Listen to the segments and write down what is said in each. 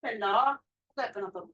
Bella, cos'è che è nato?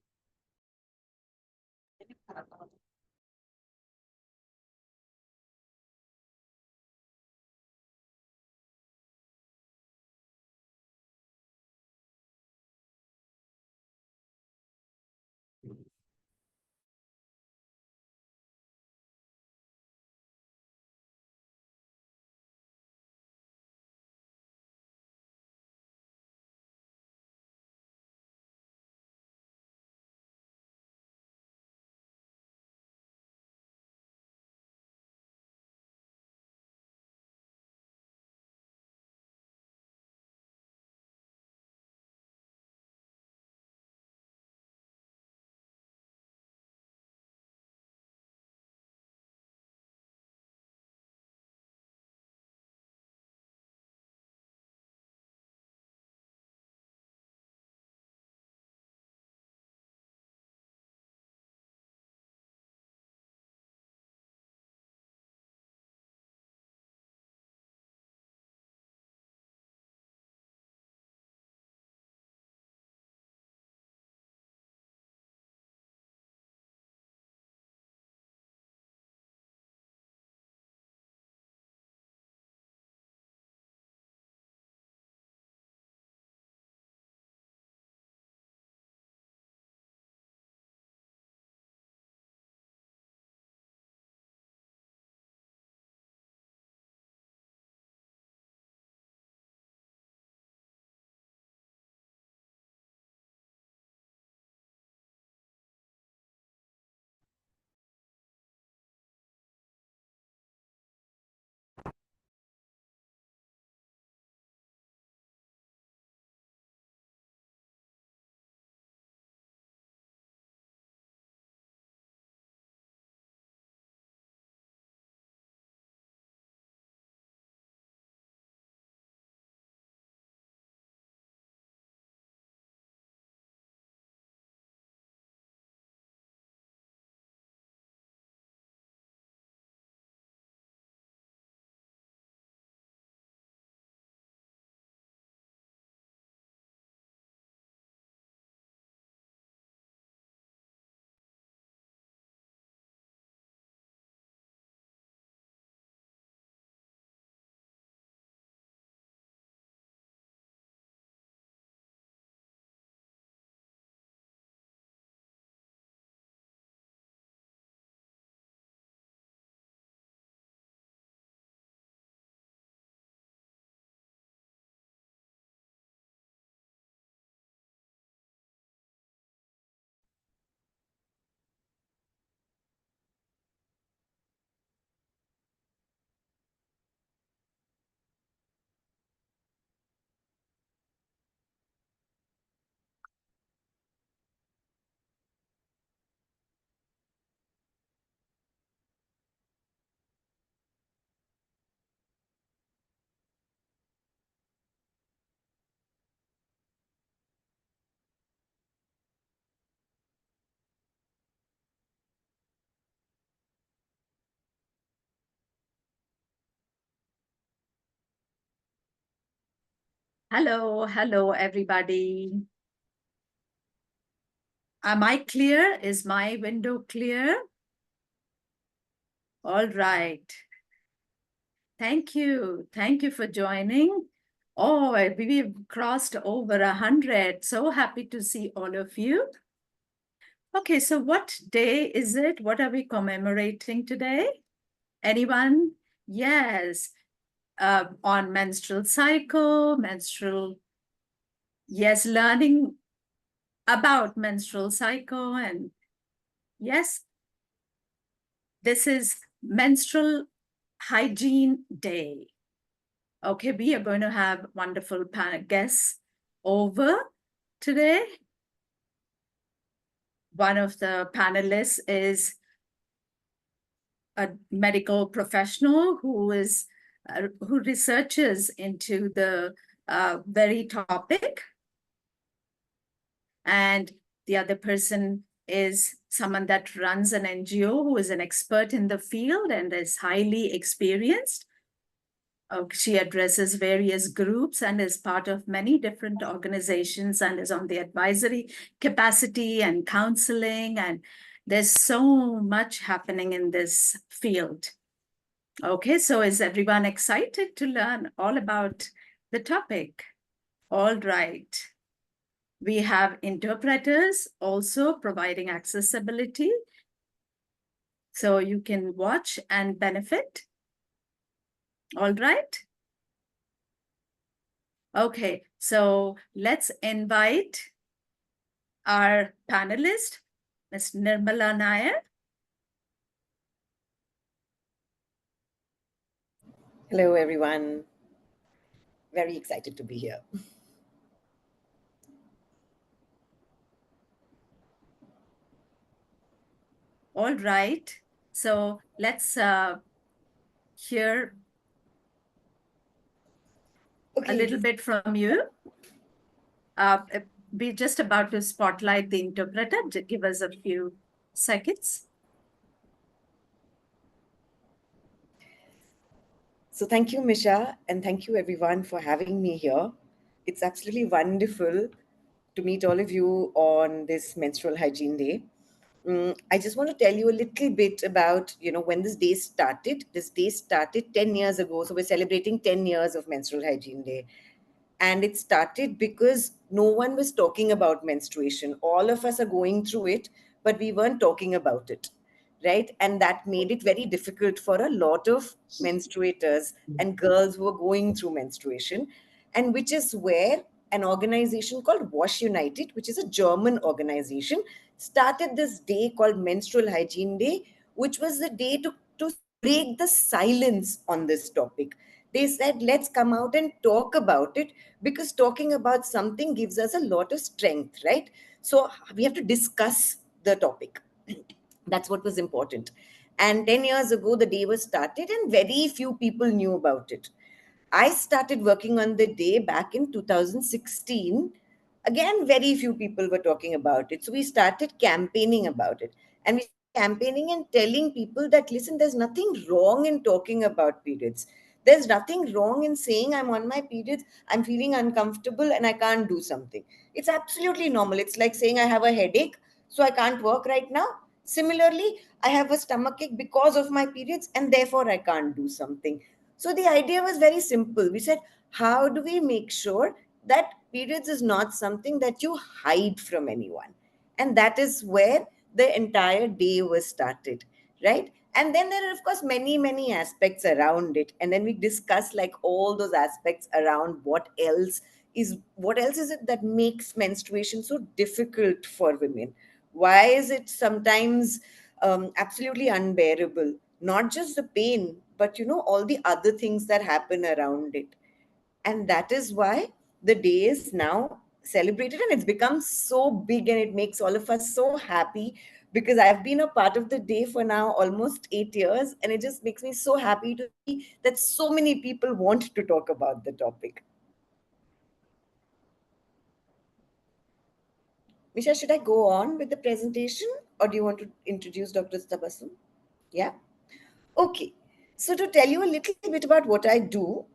Hello, everybody. Am I clear? Is my window clear? All right. Thank you. Thank you for joining. Oh, we've crossed over 100. So happy to see all of you. Okay, so what day is it? What are we commemorating today? Anyone? Yes. On menstrual cycle, yes, learning about menstrual cycle, and yes, this is Menstrual Hygiene Day. Okay, we are going to have wonderful guests over today. One of the panelists is a medical professional who researches into the very topic, and the other person is someone that runs an NGO who is an expert in the field and is highly experienced. She addresses various groups and is part of many different organizations and is on the advisory capacity and counseling. And there's so much happening in this field. Okay, so is everyone excited to learn all about the topic? All right. We have interpreters also providing accessibility, so you can watch and benefit. All right. Okay, so let's invite our panelist, Ms. Nirmala Nair. Hello, everyone. Very excited to be here. All right, so let's hear a little bit from you. We're just about to spotlight the interpreter. Give us a few seconds. So thank you, Misha, and thank you, everyone, for having me here. It's absolutely wonderful to meet all of you on this Menstrual Hygiene Day. I just want to tell you a little bit about, when this day started. This day started 10 years ago. So we're celebrating 10 years of Menstrual Hygiene Day. And it started because no one was talking about menstruation. All of us are going through it, but we weren't talking about it, right? And that made it very difficult for a lot of menstruators and girls who are going through menstruation. And which is where an organization called Wash United, which is a German organization, started this day called Menstrual Hygiene Day, which was the day to break the silence on this topic. They said, let's come out and talk about it, because talking about something gives us a lot of strength, right? So we have to discuss the topic. That's what was important. And 10 years ago, the day was started, and very few people knew about it. I started working on the day back in 2016. Again, very few people were talking about it. So we started campaigning about it. And we started campaigning and telling people that, listen, there's nothing wrong in talking about periods. There's nothing wrong in saying, I'm on my periods, I'm feeling uncomfortable, and I can't do something. It's absolutely normal. It's like saying, I have a headache, so I can't work right now. Similarly, I have a stomachache because of my periods, and therefore I can't do something. So the idea was very simple. We said, how do we make sure that periods is not something that you hide from anyone? And that is where the entire day was started, right? And then there are, of course, many, many aspects around it. And then we discuss like all those aspects around what else is it that makes menstruation so difficult for women? Why is it sometimes absolutely unbearable? Not just the pain, but all the other things that happen around it. And that is why the day is now celebrated, and it's become so big, and it makes all of us so happy, because I've been a part of the day for now almost 8 years, and it just makes me so happy to see that so many people want to talk about the topic. Misha, should I go on with the presentation, or do you want to introduce Dr. Tabassum? Yeah. Okay. So, to tell you a little bit about what I do,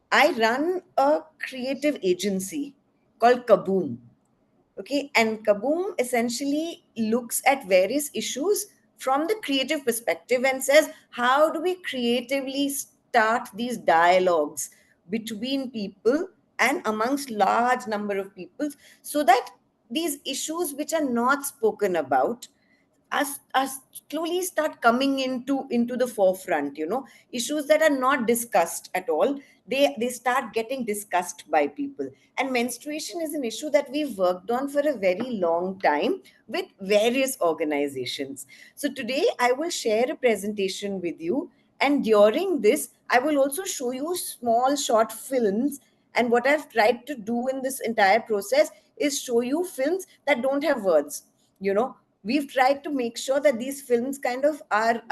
I run a creative agency called Kaboom. Okay. And Kaboom essentially looks at various issues from the creative perspective and says, how do we creatively start these dialogues between people and amongst large number of people, so that these issues which are not spoken about as slowly start coming into the forefront. Issues that are not discussed at all, they start getting discussed by people. And menstruation is an issue that we've worked on for a very long time with various organizations. So today I will share a presentation with you, and during this I will also show you small short films. And what I've tried to do in this entire process is show you films that don't have words. We've tried to make sure that these films kind of are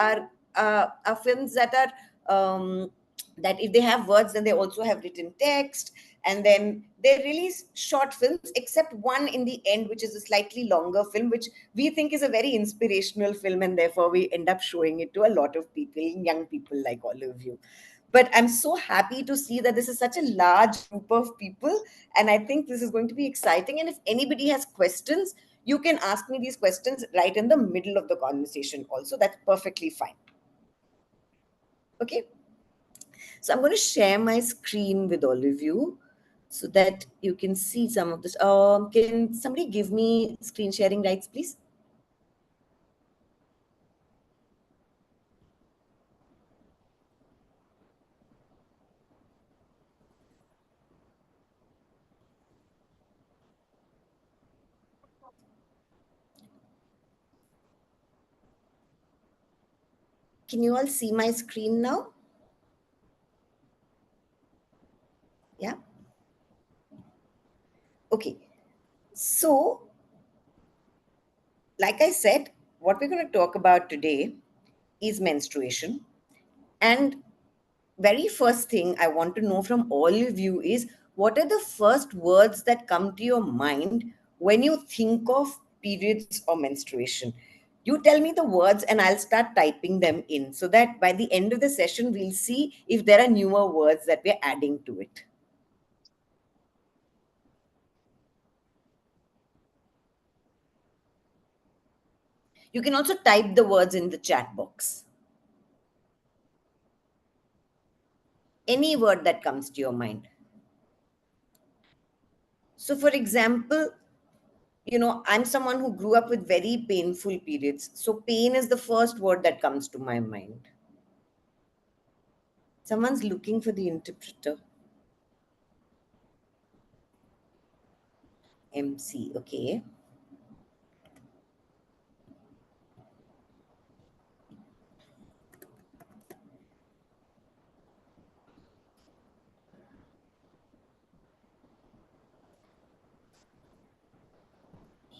films that are that if they have words, then they also have written text. And then they're really short films, except one in the end, which is a slightly longer film, which we think is a very inspirational film, and therefore we end up showing it to a lot of people, young people like all of you. But I'm so happy to see that this is such a large group of people. And I think this is going to be exciting. And if anybody has questions, you can ask me these questions right in the middle of the conversation also. That's perfectly fine. Okay. So I'm going to share my screen with all of you so that you can see some of this. Can somebody give me screen sharing rights, please? Can you all see my screen now? Yeah. Okay. So, like I said, what we're going to talk about today is menstruation. And very first thing I want to know from all of you is what are the first words that come to your mind when you think of periods or menstruation? You tell me the words and I'll start typing them in so that by the end of the session, we'll see if there are newer words that we're adding to it. You can also type the words in the chat box. Any word that comes to your mind. So, for example, I'm someone who grew up with very painful periods. So, pain is the first word that comes to my mind. Someone's looking for the interpreter. MC, okay.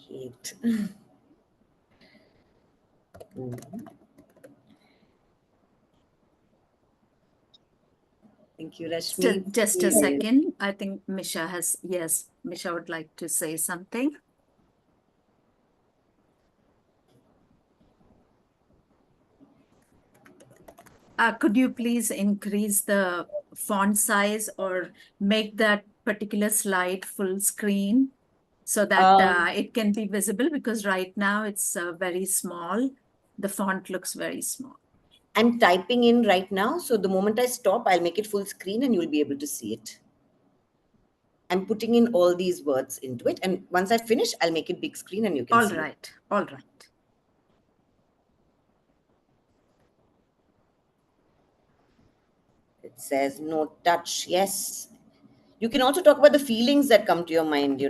Hate. Thank you, Rashmi. Just a Yes. second. I think Misha has, yes, Misha would like to say something. Could you please increase the font size or make that particular slide full screen so that it can be visible? Because right now it's very small. The font looks very small. I'm typing in right now. So, the moment I stop, I'll make it full screen and you'll be able to see it. I'm putting in all these words into it. And once I finish, I'll make it big screen and you can see it. All right. It says no touch. Yes. You can also talk about the feelings that come to your mind.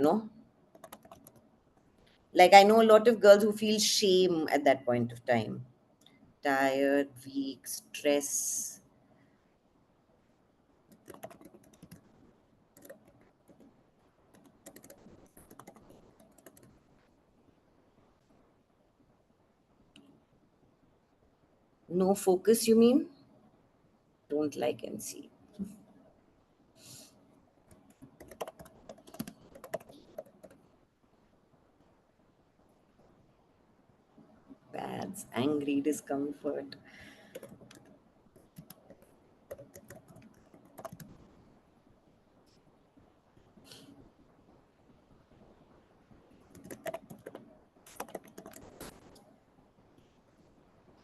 Like I know a lot of girls who feel shame at that point of time. Tired, weak, stress. No focus, you mean? Don't like and see. Bads, angry, discomfort.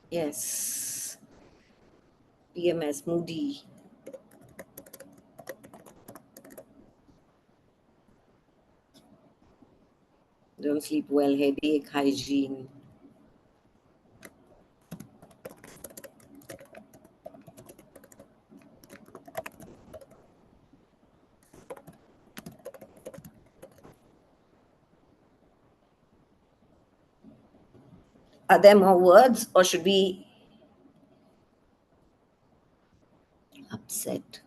Yes. PMS, moody. Don't sleep well, headache, hygiene. Are there more words or should we upset?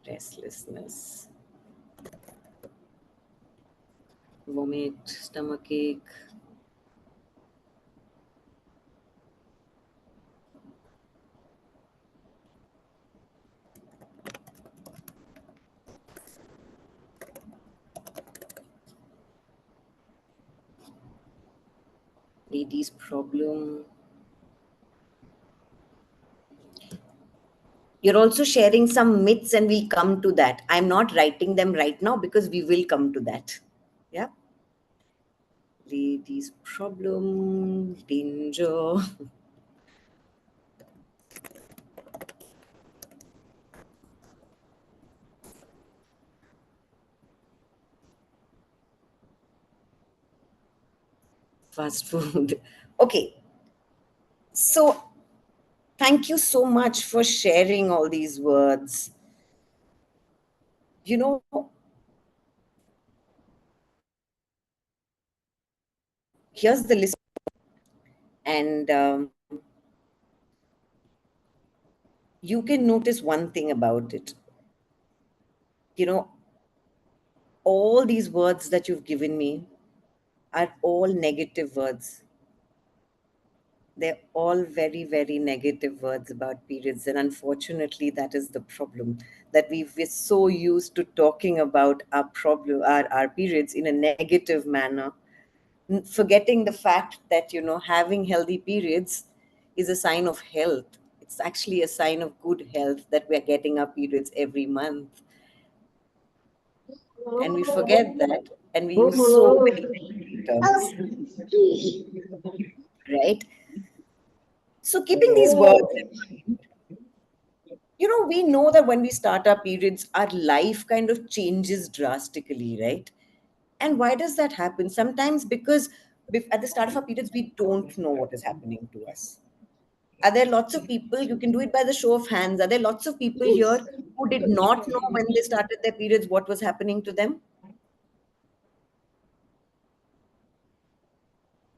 Restlessness. Vomit, stomachache. Ladies' problem. You're also sharing some myths, and we'll come to that. I'm not writing them right now because we will come to that. Yeah. Ladies' problem, danger. Fast food. Okay. So, thank you so much for sharing all these words. You know, here's the list, and you can notice one thing about it. You know, all these words that you've given me are all negative words. They're all very, very negative words about periods. And unfortunately, that is the problem, that we're so used to talking about our problem, our periods in a negative manner, forgetting the fact that, having healthy periods is a sign of health. It's actually a sign of good health that we're getting our periods every month. And we forget that, and we use so many terms, right? So, keeping these words in mind, we know that when we start our periods, our life kind of changes drastically, right? And why does that happen? Sometimes because at the start of our periods, we don't know what is happening to us. Are there lots of people, you can do it by the show of hands, are there lots of people here who did not know when they started their periods what was happening to them?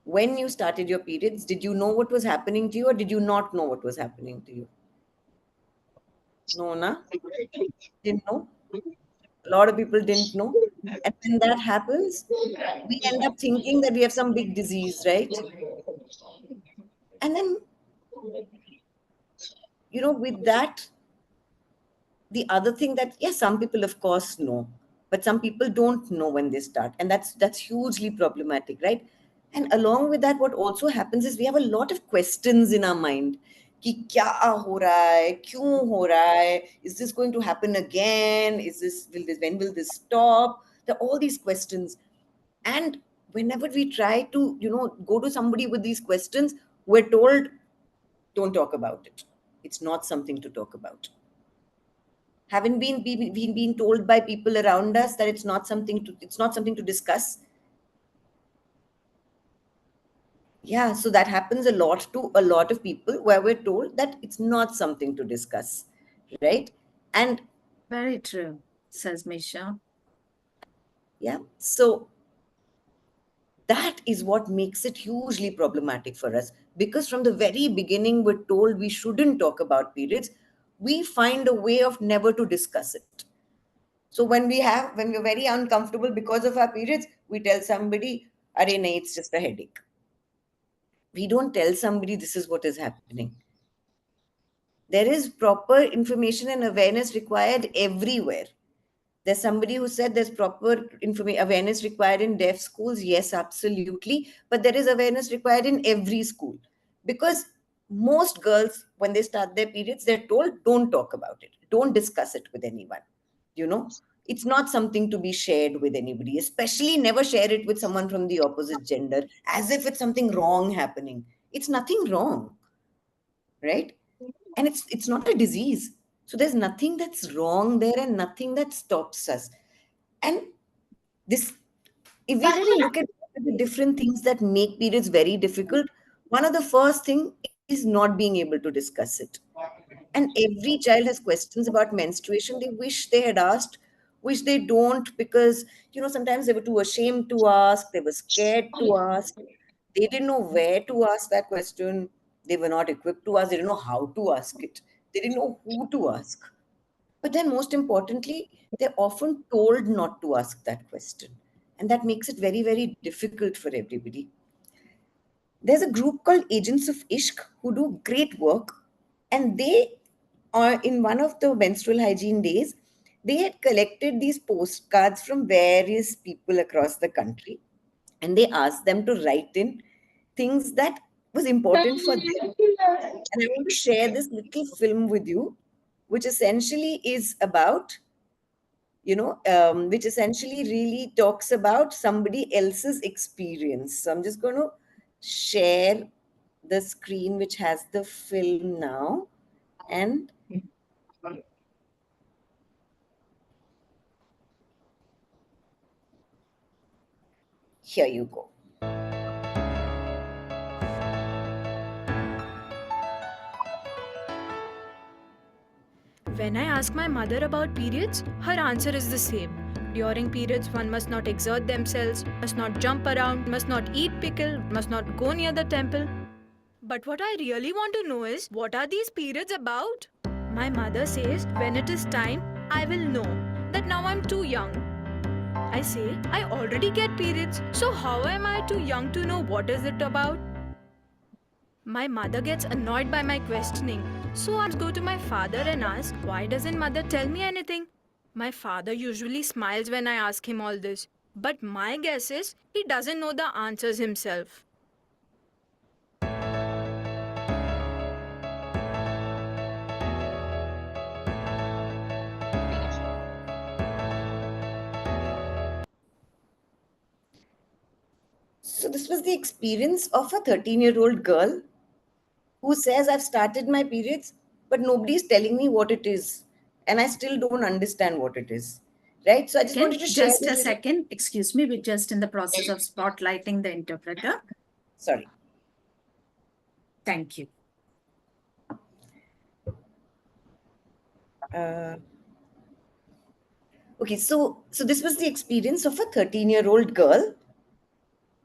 When you started your periods, did you know what was happening to you, or did you not know what was happening to you? No, na? Didn't know. A lot of people didn't know. And when that happens, we end up thinking that we have some big disease, right? And then, with that, the other thing that, yes, some people of course know, but some people don't know when they start. And that's hugely problematic, right? And along with that, what also happens is we have a lot of questions in our mind. कि क्या हो रहा है, क्यों हो रहा है, is this going to happen again, when will this stop? There are all these questions. And whenever we try to, go to somebody with these questions, we're told, don't talk about it. It's not something to talk about. Haven't been told by people around us that it's not something to discuss? Yeah, so that happens a lot to a lot of people, where we're told that it's not something to discuss, right? And Very true, says Misha. yeah, so that is what makes it hugely problematic for us, because from the very beginning we're told we shouldn't talk about periods. We find a way of never to discuss it. So when we're very uncomfortable because of our periods, we tell somebody, "Arey nahi, it's just a headache." We don't tell somebody this is what is happening. There is proper information and awareness required everywhere. There's somebody who said there's proper awareness required in deaf schools. Yes, absolutely. But there is awareness required in every school. Because most girls, when they start their periods, they're told, don't talk about it. Don't discuss it with anyone. You know, it's not something to be shared with anybody, especially never share it with someone from the opposite gender, as if it's something wrong happening. It's nothing wrong, right? And it's not a disease. So there's nothing that's wrong there, and nothing that stops us. And this, if we really look at the different things that make periods very difficult, one of the first thing is not being able to discuss it. And every child has questions about menstruation they wish they had asked, which they don't, because sometimes they were too ashamed to ask, they were scared to ask, they didn't know where to ask that question, they were not equipped to ask, they didn't know how to ask it, they didn't know who to ask. But then, most importantly, they're often told not to ask that question. And that makes it very, very difficult for everybody. There's a group called Agents of Ishq who do great work. And they are, in one of the menstrual hygiene days, they had collected these postcards from various people across the country. And they asked them to write in things that was important for them. And I want to share this little film with you, which essentially is about, which essentially really talks about somebody else's experience. So I'm just going to share the screen, which has the film now. And here you go. When I ask my mother about periods, her answer is the same. During periods, one must not exert themselves, must not jump around, must not eat pickle, must not go near the temple. But what I really want to know is, what are these periods about? My mother says, when it is time, I will know that now I'm too young. I say, I already get periods, so how am I too young to know what is it about? My mother gets annoyed by my questioning, so I go to my father and ask, why doesn't mother tell me anything? My father usually smiles when I ask him all this, but my guess is he doesn't know the answers himself. So this was the experience of a 13-year-old girl who says, I've started my periods, but nobody's telling me what it is. And I still don't understand what it is. Right? So I just wanted to share Just this a with you. second. Excuse me. We're just in the process of spotlighting the interpreter. Sorry. Thank you. Okay, so this was the experience of a 13-year-old girl.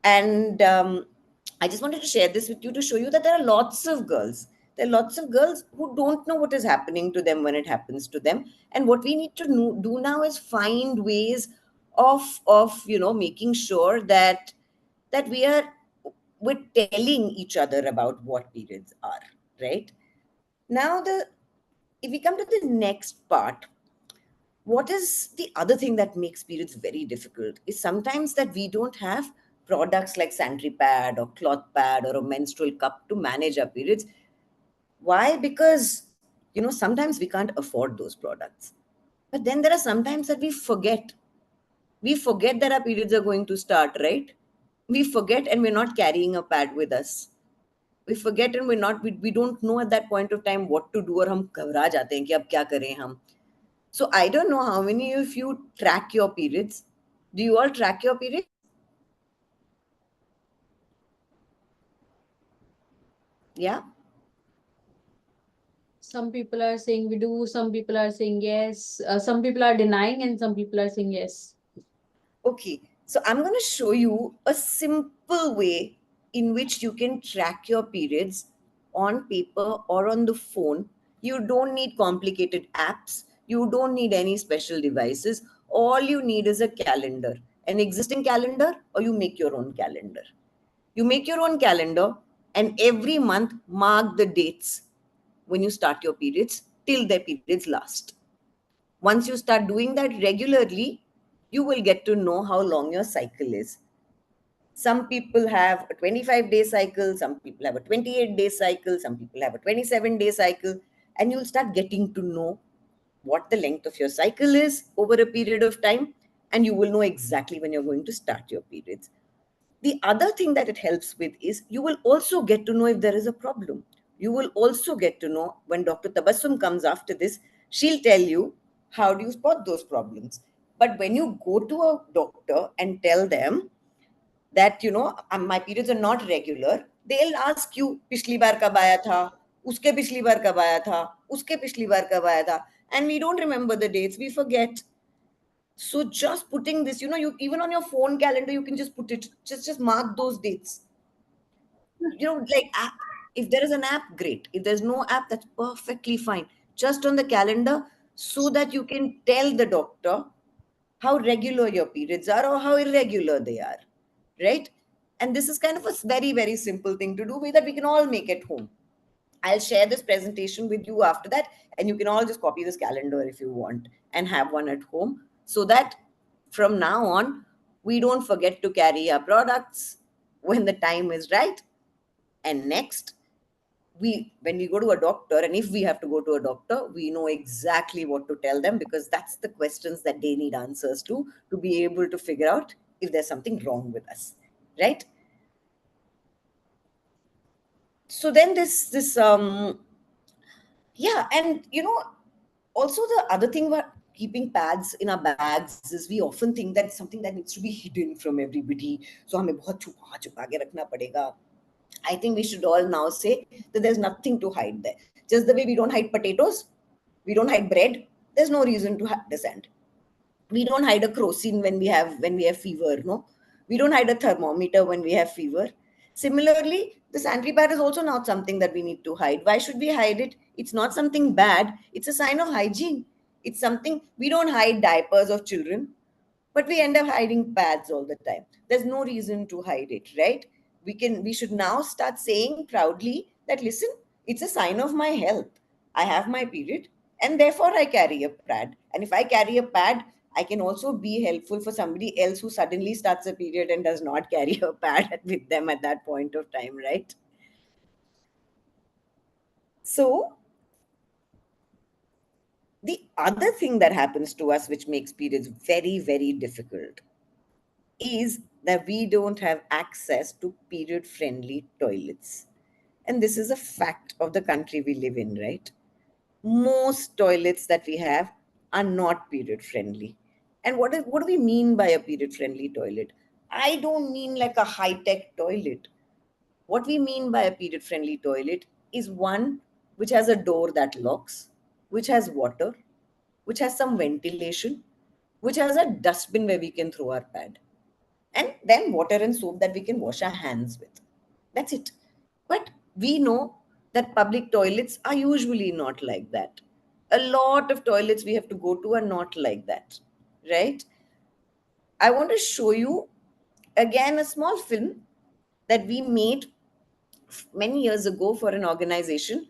And I just wanted to share this with you to show you that there are lots of girls. There are lots of girls who don't know what is happening to them when it happens to them. And what we need to do now is find ways of making sure that we're telling each other about what periods are, right? Now if we come to the next part, what is the other thing that makes periods very difficult is sometimes that we don't have products like sanitary pad or cloth pad or a menstrual cup to manage our periods. Why? Because sometimes we can't afford those products, but then there are sometimes that we forget that our periods are going to start, right? We forget and we're not carrying a pad with us. We forget and we don't know at that point of time what to do, और हम घबरा जाते हैं कि अब क्या करें हम. So I don't know how many of you track your periods. Do you all track your periods? Yeah. Some people are saying we do, some people are saying yes, some people are denying, and some people are saying yes. Okay. So I'm going to show you a simple way in which you can track your periods on paper or on the phone. You don't need complicated apps. You don't need any special devices. All you need is a calendar, an existing calendar, or you make your own calendar. You make your own calendar, and every month mark the dates when you start your periods till their periods last. Once you start doing that regularly, you will get to know how long your cycle is. Some people have a 25-day cycle, some people have a 28-day cycle, some people have a 27-day cycle, and you'll start getting to know what the length of your cycle is over a period of time, and you will know exactly when you're going to start your periods. The other thing that it helps with is you will also get to know if there is a problem. You will also get to know when Dr. Tabassum comes after this, she'll tell you how do you spot those problems. But when you go to a doctor and tell them that my periods are not regular, they'll ask you पिछली बार कब आया था, उसके पिछली बार कब आया था, उसके पिछली बार कब आया था, and we don't remember the dates, we forget. So just putting this, you even on your phone calendar, you can just put it, just mark those dates. Like if there is an app, great. If there's no app, that's perfectly fine. Just on the calendar, so that you can tell the doctor how regular your periods are or how irregular they are, right? And this is kind of a very, very simple thing to do that we can all make at home. I'll share this presentation with you after that, and you can all just copy this calendar if you want and have one at home, so that from now on, we don't forget to carry our products when the time is right. And next, when we go to a doctor, and if we have to go to a doctor, we know exactly what to tell them, because that's the questions that they need answers to be able to figure out if there's something wrong with us, right? So then this yeah, and also the other thing about keeping pads in our bags is we often think that it's something that needs to be hidden from everybody. So हमें बहुत छुपा छुपा के रखना पड़ेगा. I think we should all now say that there's nothing to hide there. Just the way we don't hide potatoes, we don't hide bread. There's no reason to hide the sand. We don't hide a crocin when we have fever. No, we don't hide a thermometer when we have fever. Similarly, the sanitary pad is also not something that we need to hide. Why should we hide it? It's not something bad. It's a sign of hygiene. It's something we don't hide diapers of children, but we end up hiding pads all the time. There's no reason to hide it, right? We should now start saying proudly that, listen, it's a sign of my health. I have my period, and therefore I carry a pad. And if I carry a pad, I can also be helpful for somebody else who suddenly starts a period and does not carry a pad with them at that point of time, right? So the other thing that happens to us, which makes periods very, very difficult, is that we don't have access to period friendly toilets. And this is a fact of the country we live in, right? Most toilets that we have are not period friendly. And what do we mean by a period friendly toilet? I don't mean like a high tech toilet. What we mean by a period friendly toilet is one which has a door that locks, which has water, which has some ventilation, which has a dustbin where we can throw our pad, and then water and soap that we can wash our hands with. That's it. But we know that public toilets are usually not like that. A lot of toilets we have to go to are not like that, right? I want to show you again a small film that we made many years ago for an organization,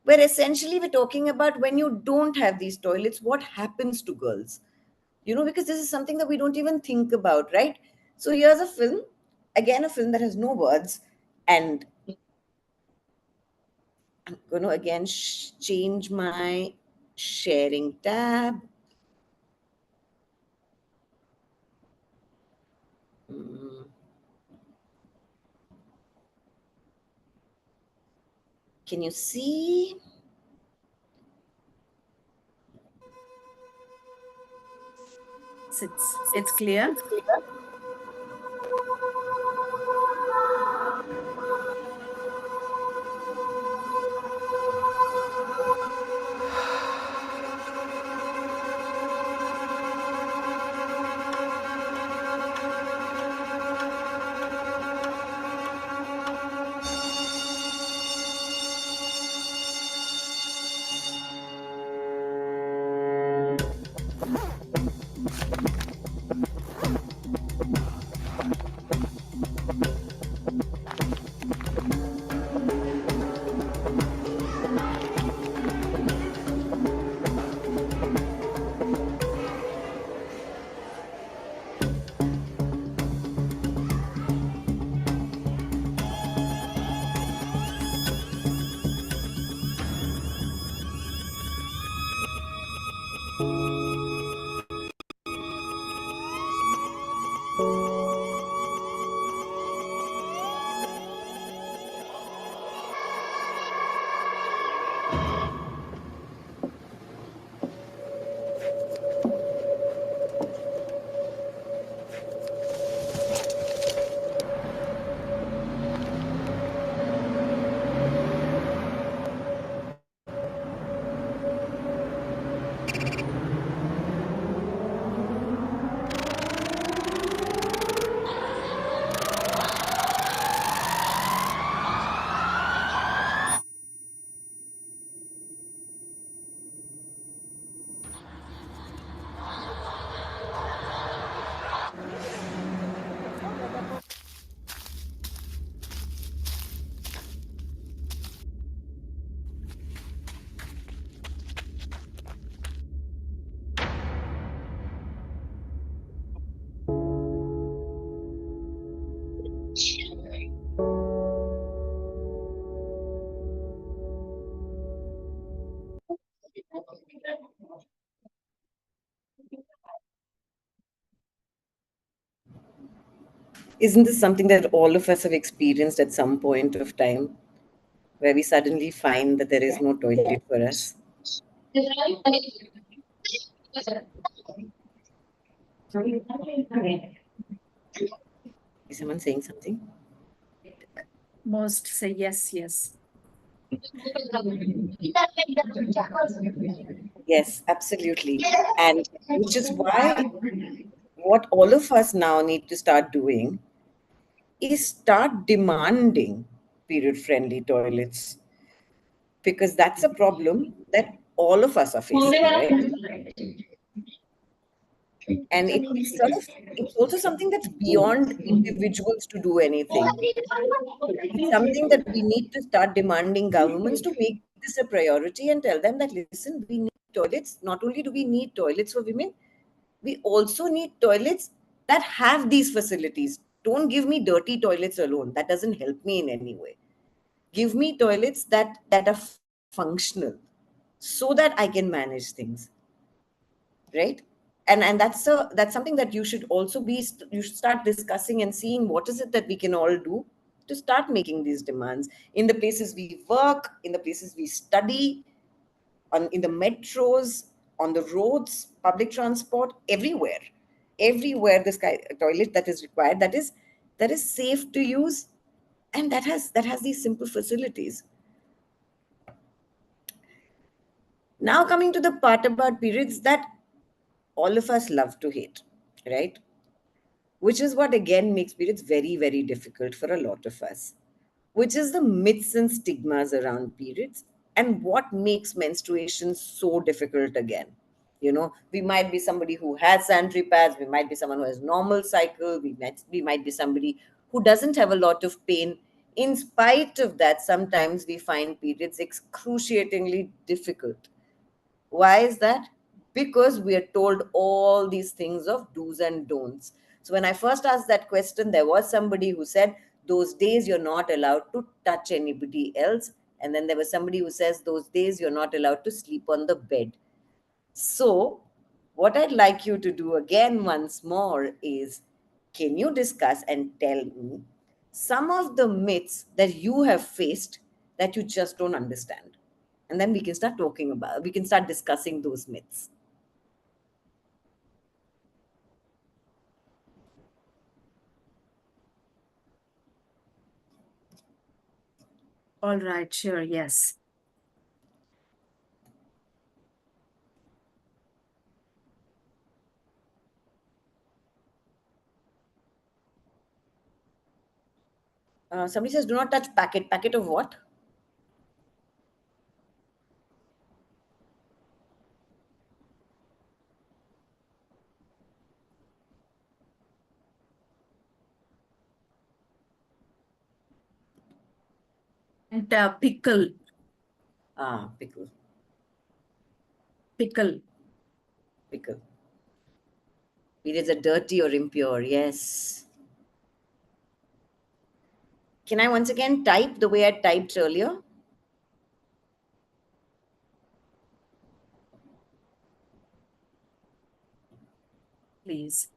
where essentially we're talking about when you don't have these toilets, what happens to girls. Because this is something that we don't even think about, right? So here's a film, again, a film that has no words. And I'm going to again change my sharing tab. Mm. Can you see? It's clear. Isn't this something that all of us have experienced at some point of time, where we suddenly find that there is no toilet for us? Is someone saying something? Most say yes, yes. Yes, absolutely. And which is why what all of us now need to start doing is start demanding period friendly toilets, because that's a problem that all of us are facing, right? And it's sort of, it's also something that's beyond individuals to do anything. It's something that we need to start demanding governments to make this a priority and tell them that, listen, we need toilets. Not only do we need toilets for women, we also need toilets that have these facilities. Don't give me dirty toilets alone. That doesn't help me in any way. Give me toilets that are functional so that I can manage things, right? And that's something that you should also be, you should start discussing and seeing what is it that we can all do to start making these demands in the places we work, in the places we study, in the metros, on the roads, public transport, everywhere this toilet that is required, that is safe to use, and that has these simple facilities. Now coming to the part about periods that all of us love to hate, right? Which is what again makes periods very, very difficult for a lot of us, which is the myths and stigmas around periods and what makes menstruation so difficult again. We might be somebody who has sanitary pads, we might be someone who has normal cycle, we might be somebody who doesn't have a lot of pain. In spite of that, sometimes we find periods excruciatingly difficult. Why is that? Because we are told all these things of do's and don'ts. So when I first asked that question, there was somebody who said, those days you're not allowed to touch anybody else. And then there was somebody who says, those days you're not allowed to sleep on the bed. So, what I'd like you to do again once more is, can you discuss and tell me some of the myths that you have faced that you just don't understand? And then we can start discussing those myths. All right, sure, yes. Somebody says, do not touch packet. Packet of what? And pickle, Pickle. pickle. Pickle. Periods are dirty or impure. Yes. Can I once again type the way I typed earlier? Please.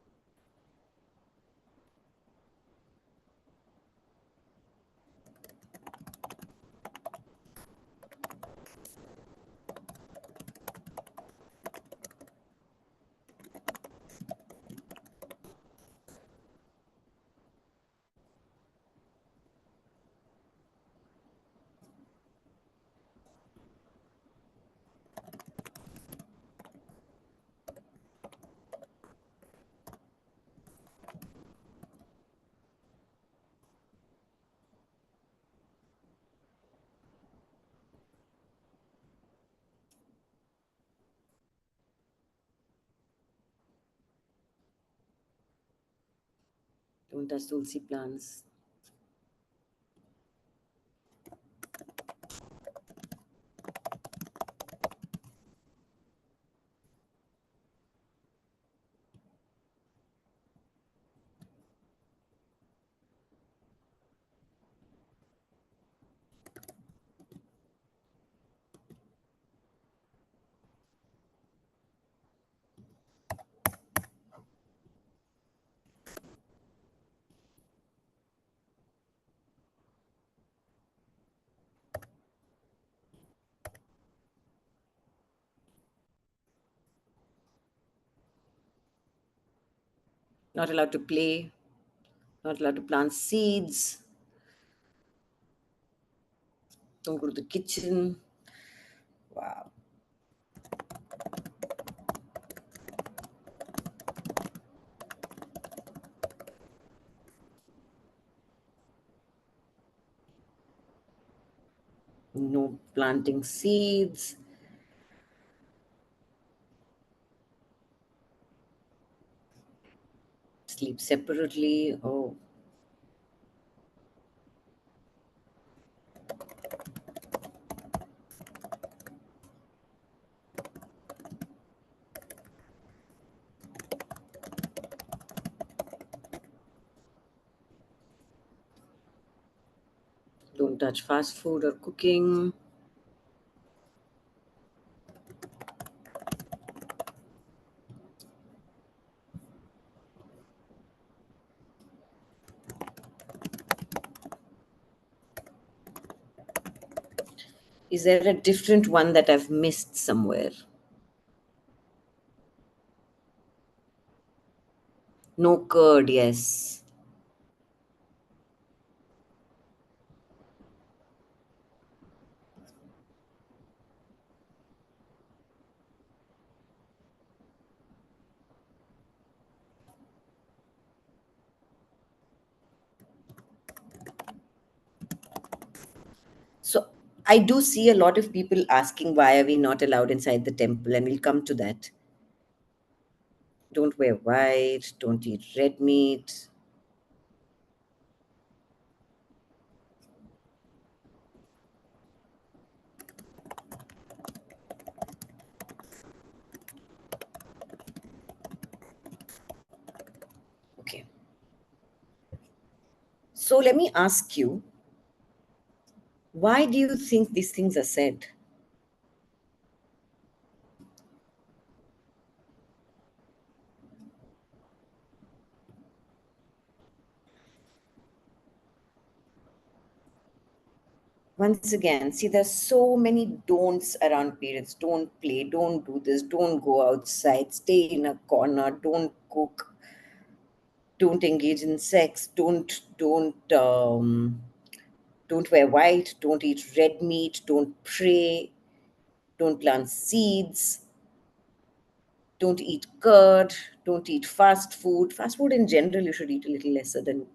Don't touch tulsi plants. not allowed to play, not allowed to plant seeds, don't go to the kitchen. Wow. No planting seeds. Sleep separately. Oh, don't touch fast food or cooking. Is there a different one that I've missed somewhere? No curd, yes. So I do see a lot of people asking why are we not allowed inside the temple, and we'll come to that. Don't wear white, don't eat red meat. Okay. So let me ask you, why do you think these things are said? Once again, see, there's so many don'ts around periods. Don't play, don't do this, don't go outside, stay in a corner, don't cook, don't engage in sex, don't wear white, don't eat red meat, don't pray, don't plant seeds, don't eat curd, don't eat fast food. Fast food in general, you should eat a little lesser than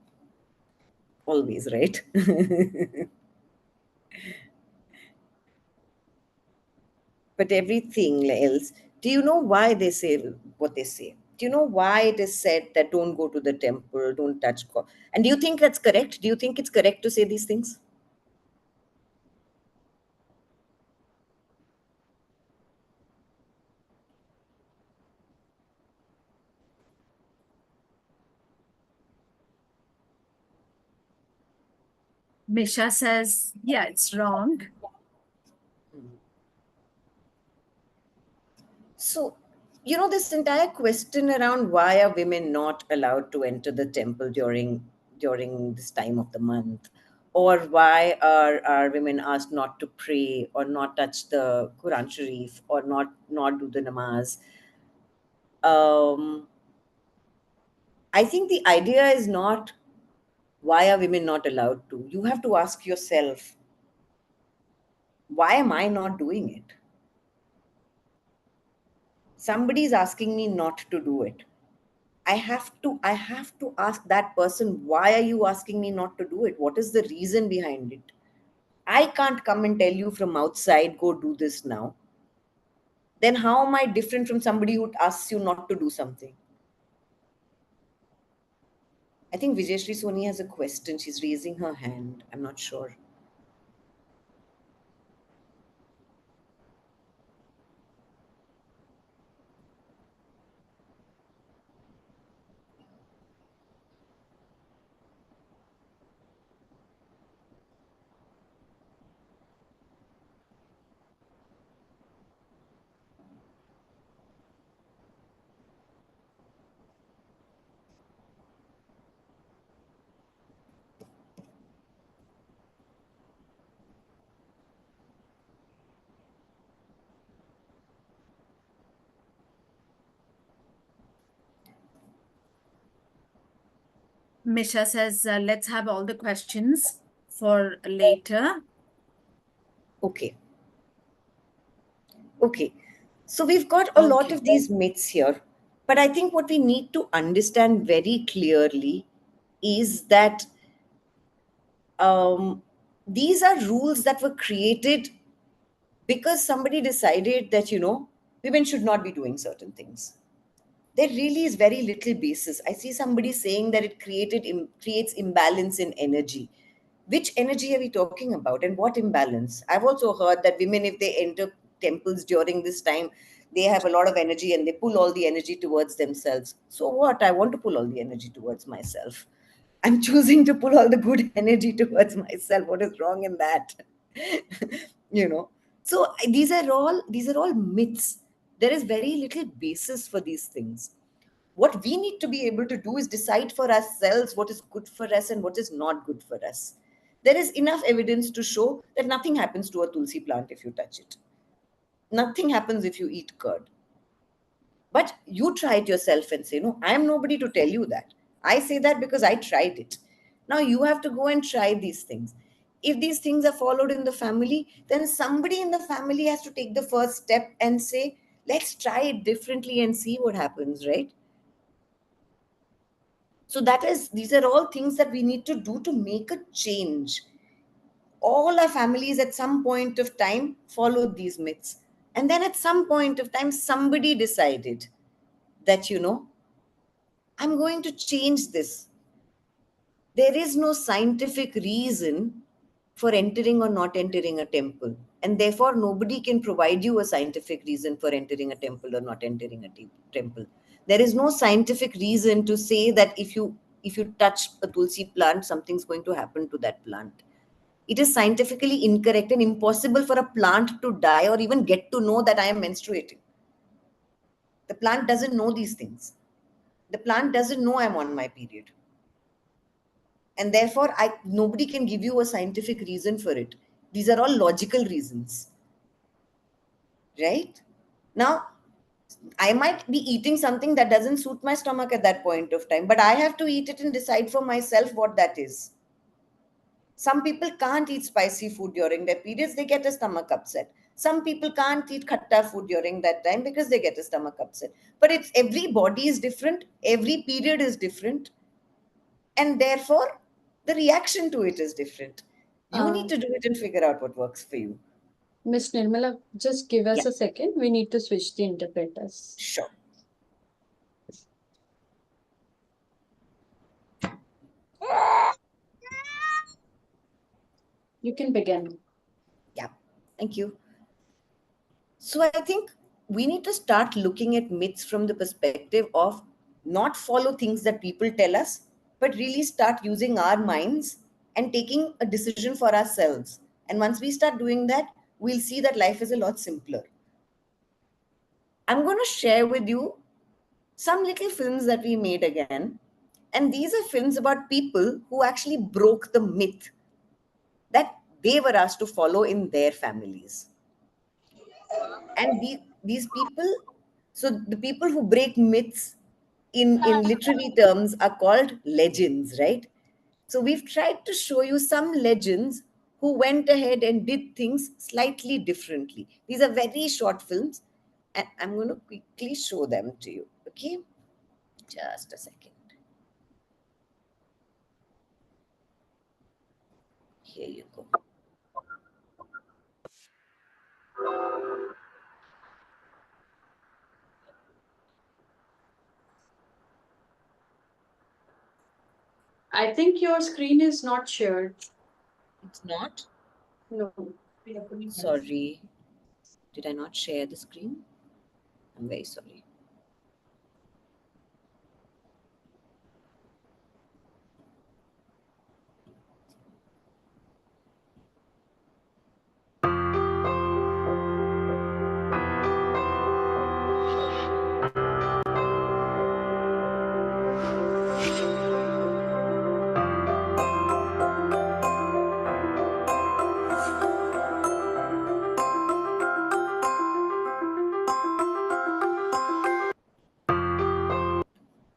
always, right? But everything else, do you know why they say what they say? Do you know why it is said that don't go to the temple, don't touch God? And do you think that's correct? Do you think it's correct to say these things? Misha says, yeah, it's wrong. So, this entire question around why are women not allowed to enter the temple during this time of the month, or why are women asked not to pray or not touch the Quran Sharif or not do the namaz? Um, I think the idea is not why are women not allowed to. You have to ask yourself, why am I not doing it? Somebody is asking me not to do it. I have to ask that person, why are you asking me not to do it? What is the reason behind it? I can't come and tell you from outside, go do this now. Then how am I different from somebody who asks you not to do something? I think Vijayashri Soni has a question. She's raising her hand. I'm not sure. Misha says, let's have all the questions for later. Okay. Okay. So we've got a lot Okay. of these myths here. But I think what we need to understand very clearly is that these are rules that were created because somebody decided that, women should not be doing certain things. There really is very little basis. I see somebody saying that it creates imbalance in energy. Which energy are we talking about, and what imbalance? I've also heard that women, if they enter temples during this time, they have a lot of energy and they pull all the energy towards themselves. So what? I want to pull all the energy towards myself. I'm choosing to pull all the good energy towards myself. What is wrong in that? you know. So these are all myths. There is very little basis for these things. What we need to be able to do is decide for ourselves what is good for us and what is not good for us. There is enough evidence to show that nothing happens to a tulsi plant if you touch it. Nothing happens if you eat curd. But you try it yourself and say, no, I am nobody to tell you that. I say that because I tried it. Now you have to go and try these things. If these things are followed in the family, then somebody in the family has to take the first step and say, let's try it differently and see what happens, right? So these are all things that we need to do to make a change. All our families at some point of time followed these myths. And then at some point of time, somebody decided that, I'm going to change this. There is no scientific reason for entering or not entering a temple. And therefore, nobody can provide you a scientific reason for entering a temple or not entering a temple. There is no scientific reason to say that if you touch a tulsi plant, something's going to happen to that plant. It is scientifically incorrect and impossible for a plant to die or even get to know that I am menstruating. The plant doesn't know these things. The plant doesn't know I'm on my period. And therefore nobody can give you a scientific reason for it. These are all logical reasons, right? Now I might be eating something that doesn't suit my stomach at that point of time, but I have to eat it and decide for myself what that is. Some people can't eat spicy food during their periods, they get a stomach upset. Some people can't eat khatta food during that time because they get a stomach upset. But it's every body is different, every period is different, and therefore the reaction to it is different. You need Uh, to do it and figure out what works for you. Miss Nirmala, just give Yeah, us a second. We need to switch the interpreters. sure. You can begin. Yeah, thank you. So I think we need to start looking at myths from the perspective of not follow things that people tell us, but really start using our minds and taking a decision for ourselves. And once we start doing that, we'll see that life is a lot simpler. I'm going to share with you some little films that we made again. And these are films about people who actually broke the myth that they were asked to follow in their families. And these people, so the people who break myths in literary terms are called legends, right? So we've tried to show you some legends who went ahead and did things slightly differently. These are very short films, and I'm going to quickly show them to you. Okay, just a second. Here you go. I think your screen is not shared. It's not. No. Sorry, did I not share the screen? I'm very sorry.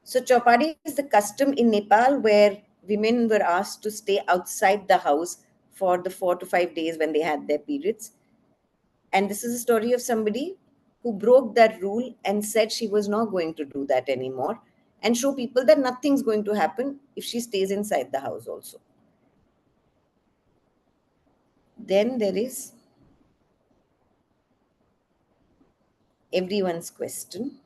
So Chaupadi is the custom in Nepal where women were asked to stay outside the house for the 4 to 5 days when they had their periods. And this is a story of somebody who broke that rule and said she was not going to do that anymore and show people that nothing's going to happen if she stays inside the house also. Then there is everyone's question.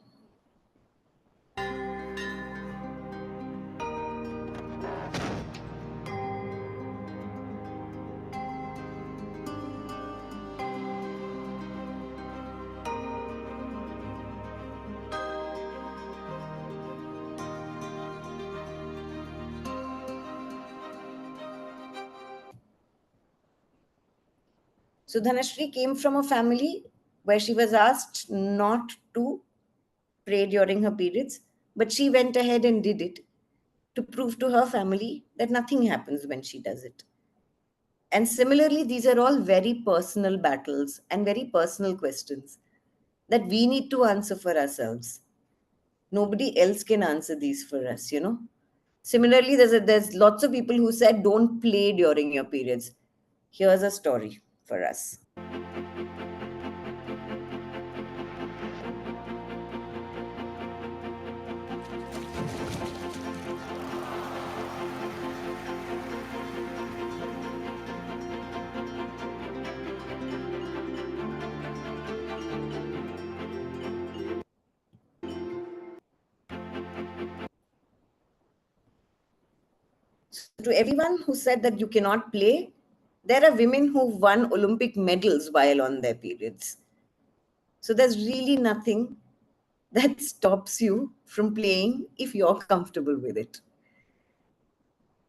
So Dhanashri came from a family where she was asked not to pray during her periods, but she went ahead and did it to prove to her family that nothing happens when she does it. And similarly, these are all very personal battles and very personal questions that we need to answer for ourselves. Nobody else can answer these for us, you know. Similarly, there's lots of people who said don't play during your periods. Here's a story for us. So to everyone who said that you cannot play, there are women who've won Olympic medals while on their periods. So there's really nothing that stops you from playing if you're comfortable with it.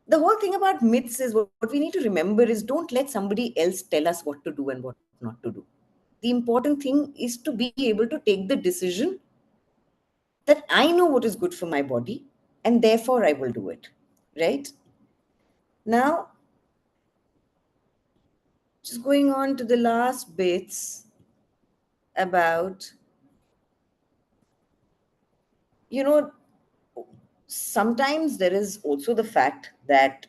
The whole thing about myths is what we need to remember is don't let somebody else tell us what to do and what not to do. The important thing is to be able to take the decision that I know what is good for my body and therefore I will do it. Right? Now, just going on to the last bits about, you know, sometimes there is also the fact that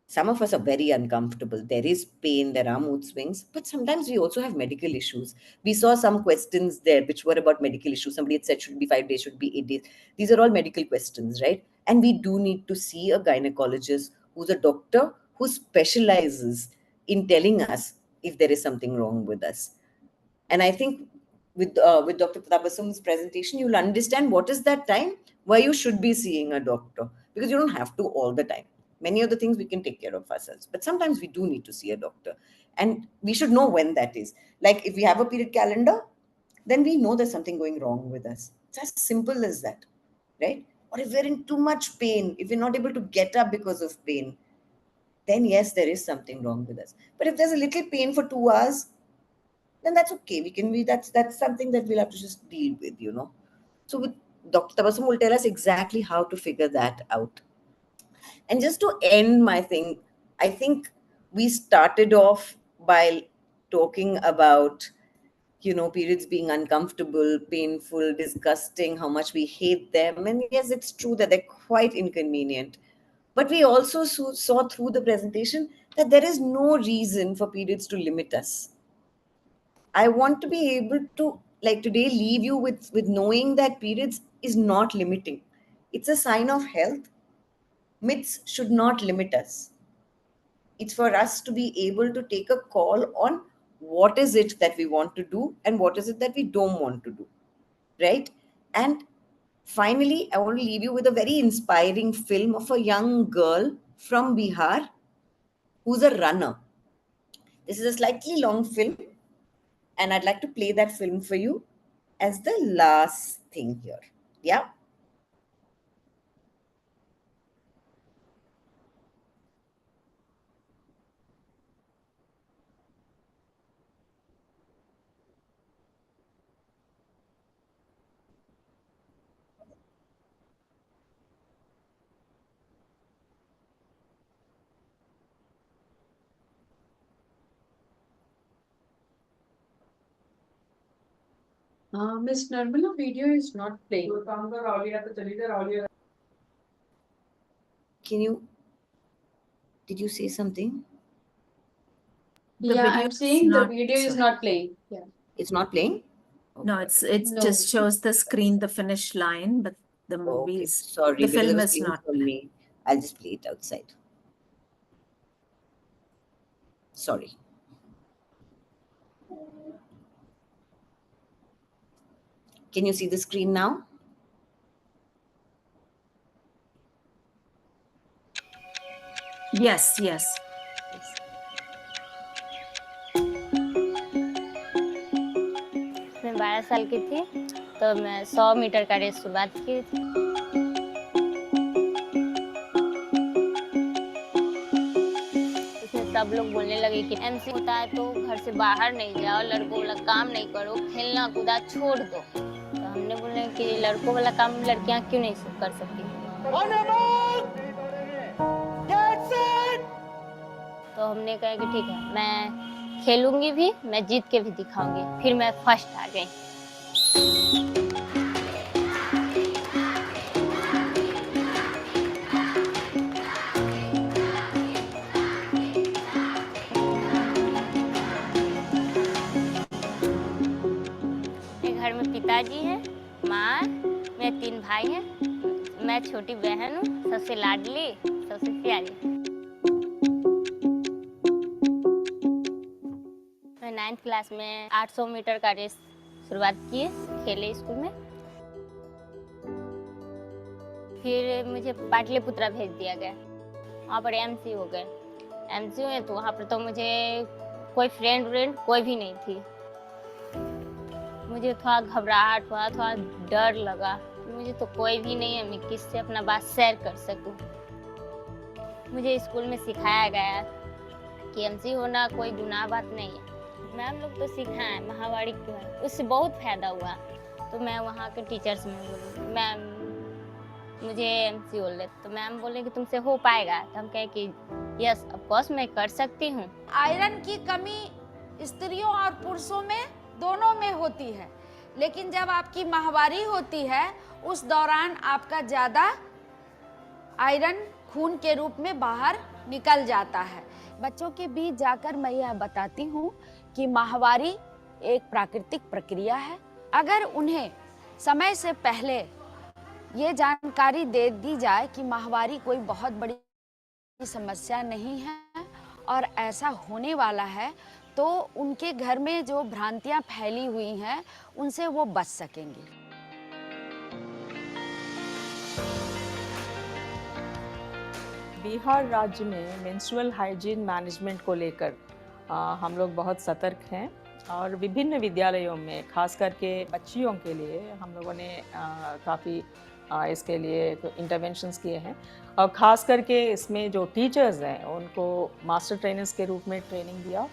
some of us are very uncomfortable. There is pain, there are mood swings, but sometimes we also have medical issues. We saw some questions there which were about medical issues. Somebody had said, should it be 5 days, should it be 8 days? These are all medical questions, right? And we do need to see a gynecologist who's a doctor who specializes in telling us if there is something wrong with us. And I think with Dr. Pratapasum's presentation, you'll understand what is that time why you should be seeing a doctor, because you don't have to all the time. Many of the things we can take care of ourselves, but sometimes we do need to see a doctor, and we should know when that is. Like if we have a period calendar, then we know there's something going wrong with us. It's as simple as that, right? Or if we're in too much pain, if we're not able to get up because of pain, then yes, there is something wrong with us. But if there's a little pain for 2 hours, then that's okay. We can be that's something that we'll have to just deal with, you know. So with Dr. Tabasum will tell us exactly how to figure that out. And just to end my thing, I think we started off by talking about, you know, periods being uncomfortable, painful, disgusting, how much we hate them. And yes, it's true that they're quite inconvenient. But we also saw through the presentation that there is no reason for periods to limit us. I want to be able to, like today, leave you with knowing that periods is not limiting. It's a sign of health. Myths should not limit us. It's for us to be able to take a call on what is it that we want to do and what is it that we don't want to do. Right? And finally, I want to leave you with a very inspiring film of a young girl from Bihar who's a runner. This is a slightly long film, and I'd like to play that film for you as the last thing here. Yeah. Miss Nirmala, video is not playing. Did you say something? The Yeah, video I'm is saying the not, video is sorry. not playing. Yeah. It's not playing? No, it No. just shows the screen, the finish line, but the movie Okay, is, sorry, the because it film was is playing not. from me. I'll just play it outside. Sorry. Can you see the screen now? Yes, yes. मैं 12 साल की थी तो मैं 100 metre का race शुरुआत की थी। उसमें सब लोग बोलने लगे कि एमसी होता है तो घर से बाहर नहीं जाओ, लड़कों वाला काम नहीं करो, खेलना कूदा छोड़ दो। तो हमने बोले कि लड़कों वाला काम लड़कियां क्यों नहीं कर सकती। तो हमने कहा कि ठीक है, मैं खेलूंगी भी, मैं जीत के भी दिखाऊंगी। फिर मैं फर्स्ट आ गई। घर में पिताजी हैं, माँ, मेरे 3 भाई हैं, मैं छोटी बहन हूँ, सबसे लाडली, सबसे प्यारी। मैं 9th क्लास में 800 मीटर का रेस शुरुआत की, खेले स्कूल में। फिर मुझे पाटलिपुत्रा भेज दिया गया, वहाँ पर एमसी हो गए। एमसी हुए तो वहाँ पर तो मुझे कोई फ्रेंड कोई भी नहीं थी। मुझे थोड़ा घबराहट हुआ, थोड़ा डर लगा कि मुझे तो कोई भी नहीं है, मैं किससे अपना बात शेयर कर सकूं। मुझे स्कूल में सिखाया गया कि एमसी होना कोई गुनाह बात नहीं है। मैम लोग तो सिखाएं महावारी क्यों है, उससे बहुत फायदा हुआ। तो मैं वहाँ के टीचर्स में बोली, मैम मुझे एमसी हो ले। तो मैम बोले कि तुमसे हो पाएगा। तो हम कहे कि यस ऑफ कोर्स मैं कर सकती हूँ। आयरन की कमी स्त्रियों और पुरुषों में दोनों में होती है, लेकिन जब आपकी माहवारी होती है उस दौरान आपका ज़्यादा आयरन खून के रूप में बाहर निकल जाता है। बच्चों के बीच जाकर मैं यह बताती हूँ कि माहवारी एक प्राकृतिक प्रक्रिया है। अगर उन्हें समय से पहले ये जानकारी दे दी जाए कि माहवारी कोई बहुत बड़ी समस्या नहीं है और ऐसा होने वाला है, तो उनके घर में जो भ्रांतियां फैली हुई हैं उनसे वो बच सकेंगे। बिहार राज्य में मेंस्ट्रुअल हाइजीन मैनेजमेंट को लेकर हम लोग बहुत सतर्क हैं और विभिन्न विद्यालयों में खास करके बच्चियों के लिए हम लोगों ने काफ़ी इसके लिए इंटरवेंशंस किए हैं और ख़ास करके इसमें जो टीचर्स हैं उनको मास्टर ट्रेनर्स के रूप में ट्रेनिंग दिया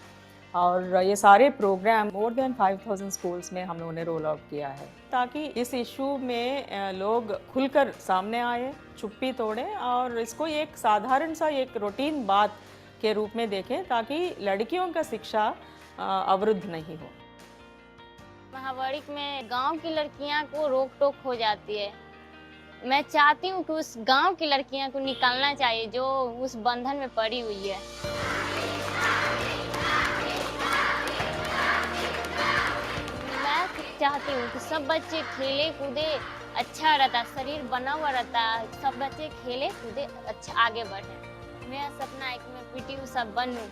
और ये सारे प्रोग्राम मोर देन 5000 स्कूल्स में हम लोगों ने रोल आउट किया है ताकि इस इशू में लोग खुलकर सामने आए, चुप्पी तोड़ें और इसको एक साधारण सा एक रूटीन बात के रूप में देखें ताकि लड़कियों का शिक्षा अवरुद्ध नहीं हो। महावारी में गांव की लड़कियां को रोक टोक हो जाती है। मैं चाहती हूँ कि उस गांव की लड़कियां को निकालना चाहिए जो उस बंधन में पड़ी हुई है। मैं चाहती हूँ कि सब बच्चे खेले कूदे, अच्छा रहता, शरीर बना हुआ रहता, सब बच्चे खेले कूदे, अच्छा आगे बढ़े। मेरा सपना है कि मैं पीटी ऊषा बनूं।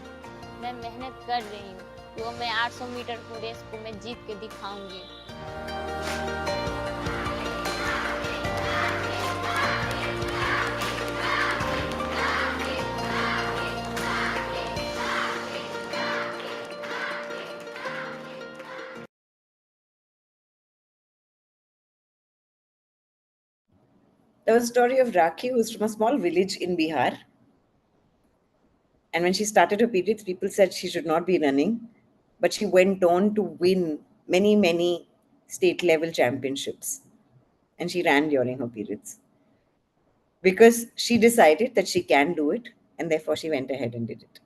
मैं मेहनत कर रही हूँ, तो मैं 800 मीटर को रेस को मैं जीत के दिखाऊंगी। There was a story of Rakhi, who's from a small village in Bihar. And when she started her periods, people said she should not be running. But she went on to win many, many state level championships. And she ran during her periods. Because she decided that she can do it. And therefore she went ahead and did it.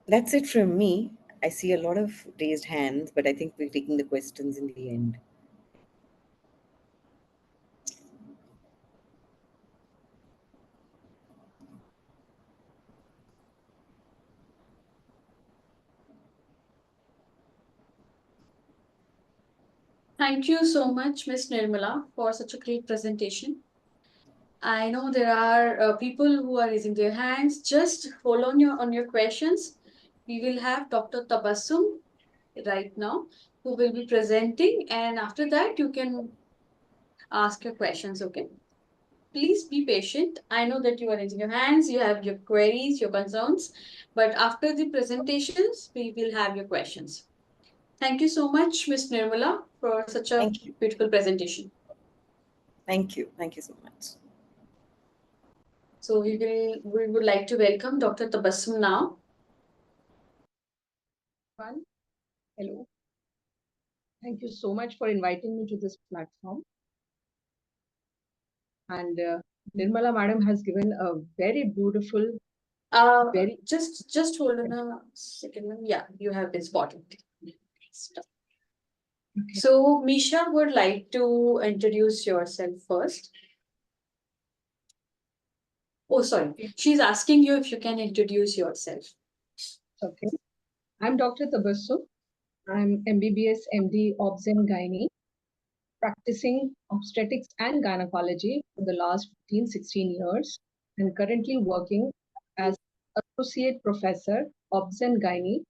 That's it from me. I see a lot of raised hands, but I think we're taking the questions in the end. Thank you so much, Ms. Nirmala, for such a great presentation. I know there are people who are raising their hands. Just hold on your questions. We will have Dr. Tabassum right now, who will be presenting, and after that, you can ask your questions. Okay? Please be patient. I know that you are raising your hands, you have your queries, your concerns, but after the presentations, we will have your questions. Thank you so much, Ms. Nirmala, for such a Thank you. beautiful presentation. Thank you. Thank you so much. So we would like to welcome Dr. Tabassum now. Hello. Thank you so much for inviting me to this platform. And Nirmala Madam has given a very beautiful, Just hold on a second. Yeah, you have been spotted. Stop. Okay. So Misha would like to introduce yourself first. Oh, sorry. She's asking you if you can introduce yourself. Okay. I'm Dr. Tabassum. I'm MBBS MD Obs and Gynae, practicing obstetrics and gynecology for the last 15-16 years, and currently working as Associate Professor Obs and Gynae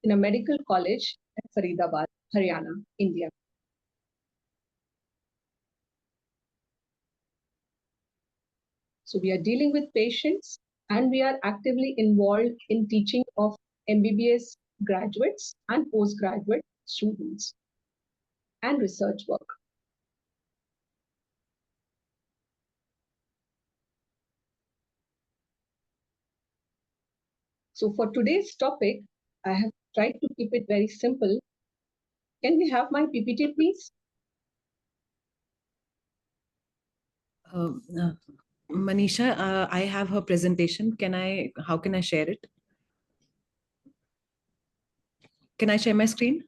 in a medical college at Faridabad, Haryana, India. So we are dealing with patients, and we are actively involved in teaching of MBBS graduates and postgraduate students and research work. So for today's topic, I have tried to keep it very simple. Can we have my PPT, please? Manisha, I have her presentation. How can I share it? Can I share my screen?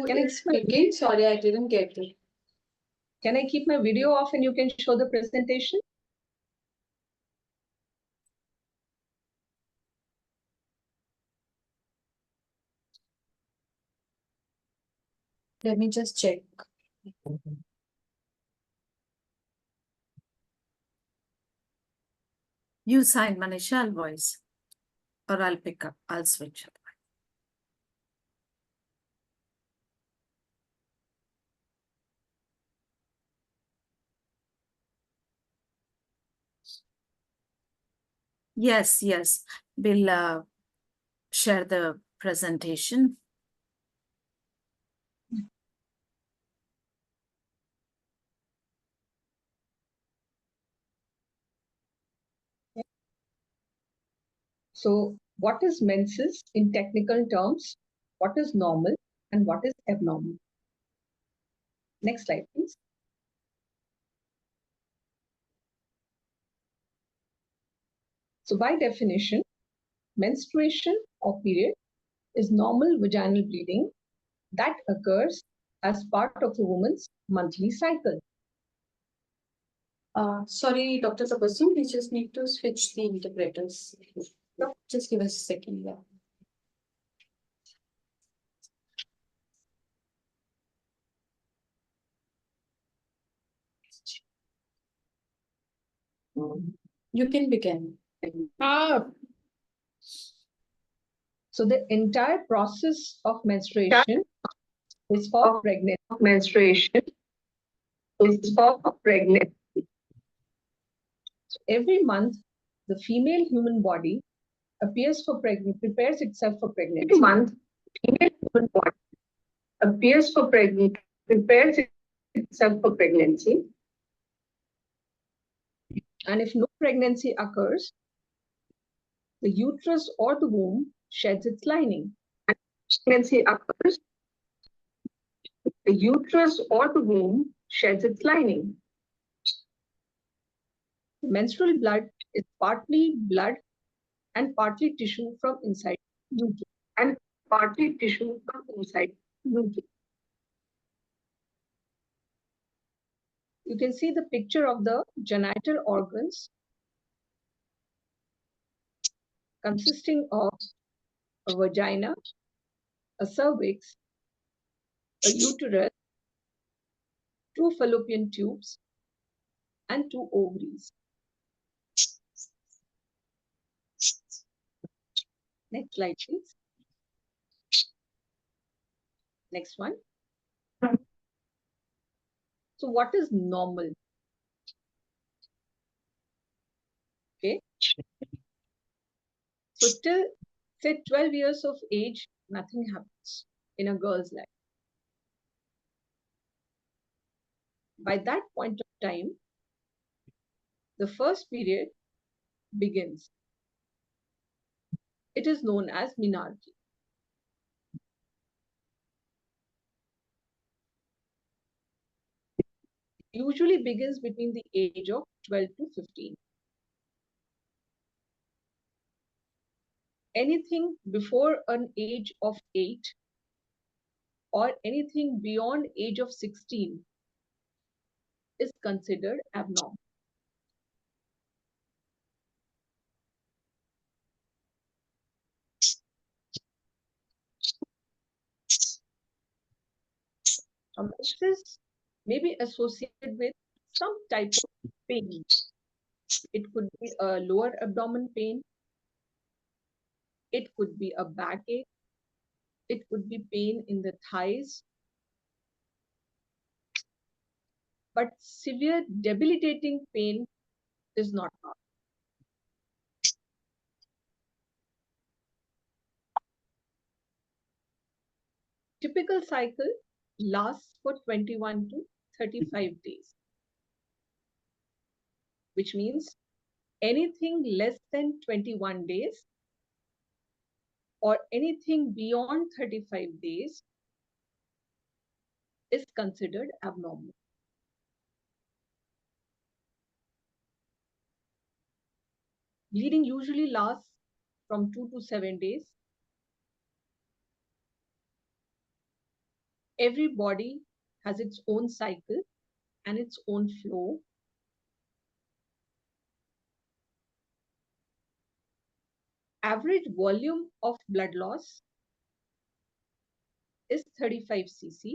Can I speak? Sorry, I didn't get it. Can I keep my video off and you can show the presentation? Let me just check. You sign Manisha, I'll voice. Or I'll pick up. I'll switch. Yes, yes. We'll share the presentation. So what is menses in technical terms? What is normal and what is abnormal? Next slide, please. So by definition, menstruation or period is normal vaginal bleeding that occurs as part of a woman's monthly cycle. Sorry, Dr. Tabassum, we just need to switch the interpreters. Just give us a second. Yeah. You can begin. So the entire process of menstruation is for pregnant. Menstruation is for pregnant. So every month, the female human body prepares itself for pregnancy. Every month, female human body prepares itself for pregnancy. And if no pregnancy occurs, the uterus or the womb sheds its lining. And if pregnancy occurs, the uterus or the womb sheds its lining. Menstrual blood is partly blood and partly tissue from inside uterus. And partly tissue from inside uterus. You can see the picture of the genital organs consisting of a vagina, a cervix, a uterus, two fallopian tubes, and two ovaries. Next slide, please. Next one. So what is normal? Okay. So till, say, 12 years of age, nothing happens in a girl's life. By that point of time, the first period begins. It is known as menarche. Usually begins between the age of 12 to 15. Anything before an age of 8 or anything beyond age of 16 is considered abnormal. Menses may be associated with some type of pain. It could be a lower abdomen pain. It could be a backache. It could be pain in the thighs. But severe debilitating pain is not normal. Typical cycle lasts for 21 to 35 days, which means anything less than 21 days or anything beyond 35 days is considered abnormal. Bleeding usually lasts from 2 to 7 days. Every body has its own cycle and its own flow. Average volume of blood loss is 35 cc,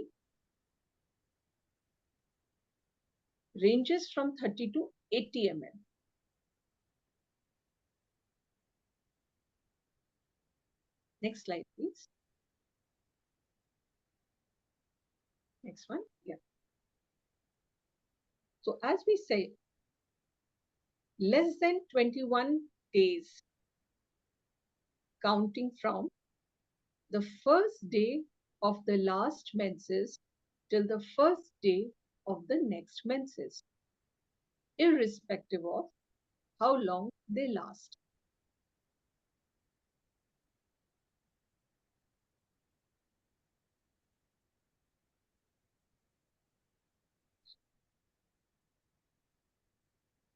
ranges from 30 to 80 ml. Next slide, please. Next one, yeah. So as we say, less than 21 days counting from the first day of the last menses till the first day of the next menses, irrespective of how long they last.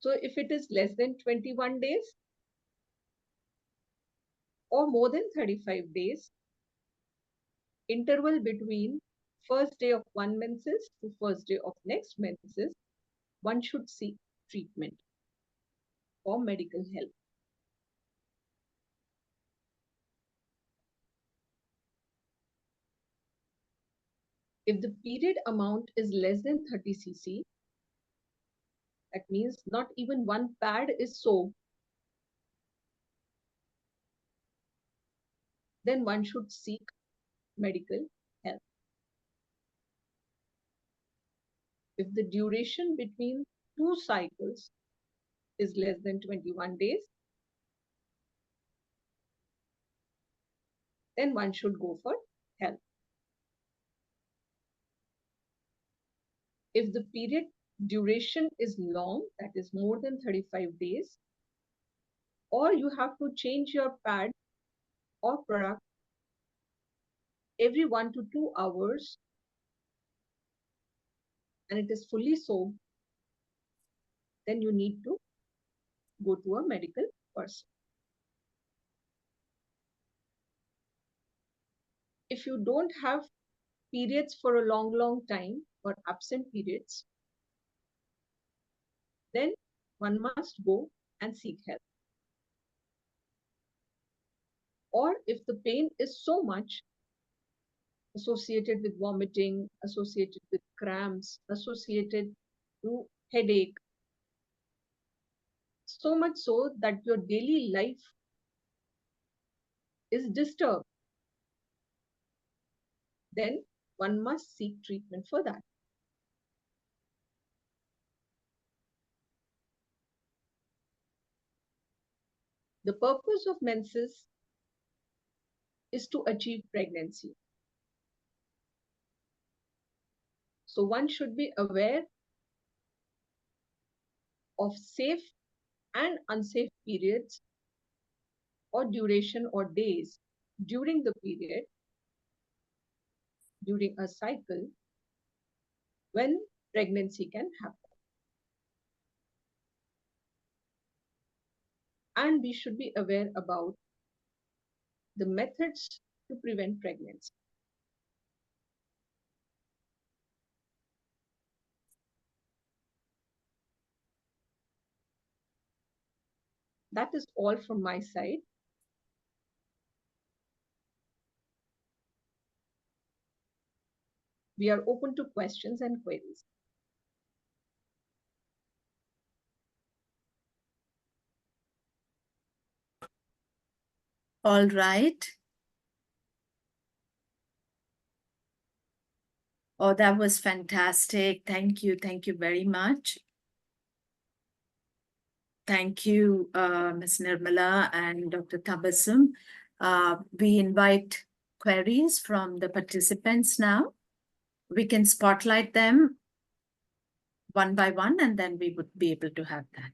So if it is less than 21 days or more than 35 days, interval between first day of one menses to first day of next menses, one should seek treatment for medical help. If the period amount is less than 30 cc, that means not even one pad is soaked, then one should seek medical help. If the duration between two cycles is less than 21 days, then one should go for help. If the period duration is long, that is more than 35 days, or you have to change your pad or product every 1 to 2 hours, and it is fully soaked, then you need to go to a medical person. If you don't have periods for a long time or absent periods, then one must go and seek help. or if the pain is so much associated with vomiting, associated with cramps, associated to headache, so much so that your daily life is disturbed, then one must seek treatment for that. The purpose of menses is to achieve pregnancy. So one should be aware of safe and unsafe periods or duration or days during the period, during a cycle, when pregnancy can happen. And we should be aware about the methods to prevent pregnancy. That is all from my side. We are open to questions and queries. All right. Oh, that was fantastic. Thank you. Thank you very much. Thank you, Ms. Nirmala and Dr. Tabassum. We invite queries from the participants now. We can spotlight them one by one, and then we would be able to have that.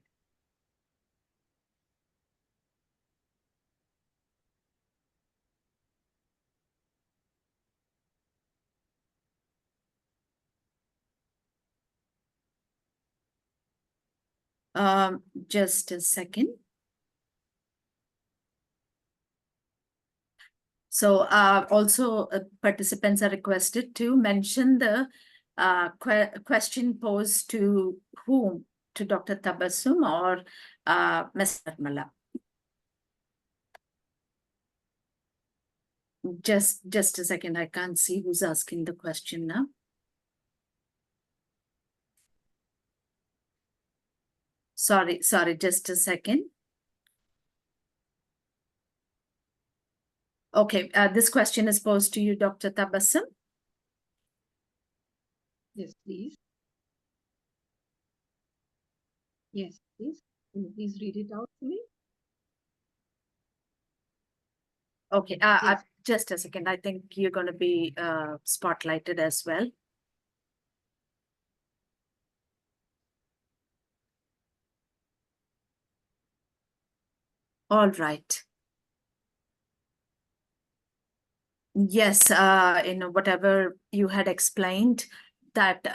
Just a second. So also participants are requested to mention the question posed to whom? To Dr. Tabassum or Ms. Nirmala? Just a second, I can't see who's asking the question now. Sorry, just a second. Okay, this question is posed to you, Dr. Tabassum. Yes, please. Yes, please. Can you please read it out to me? Okay, just a second. I think you're going to be spotlighted as well. All right. Yes, whatever you had explained, that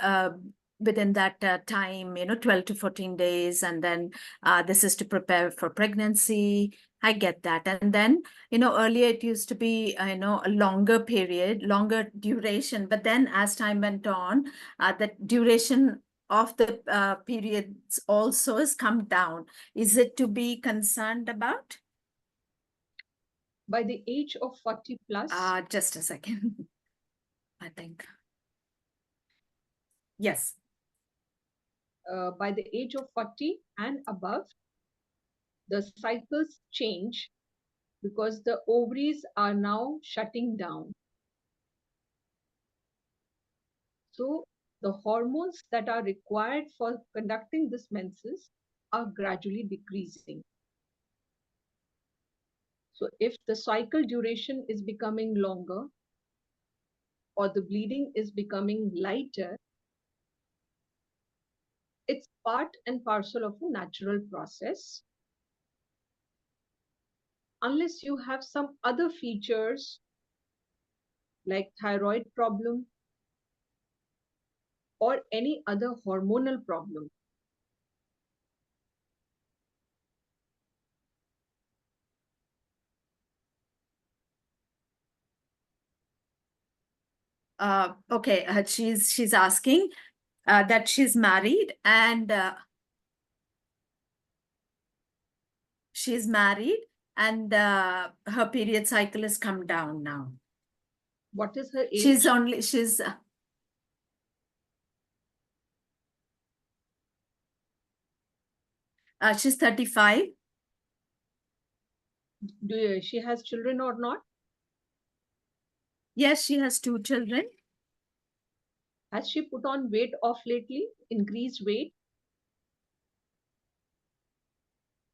within that time, 12 to 14 days, and then this is to prepare for pregnancy. I get that. And then, earlier it used to be, a longer period, longer duration. But then as time went on, the duration of the periods also has come down. Is it to be concerned about? By the age of 40 plus. Just a second. I think. Yes. By the age of 40 and above, the cycles change because the ovaries are now shutting down. So the hormones that are required for conducting this menses are gradually decreasing. So if the cycle duration is becoming longer or the bleeding is becoming lighter, it's part and parcel of a natural process. Unless you have some other features like thyroid problem or any other hormonal problem. Okay, she's asking that she's married and her period cycle has come down now. What is her age? She's 35. She has children or not? Yes, she has 2 children. Has she put on weight off lately? Increased weight?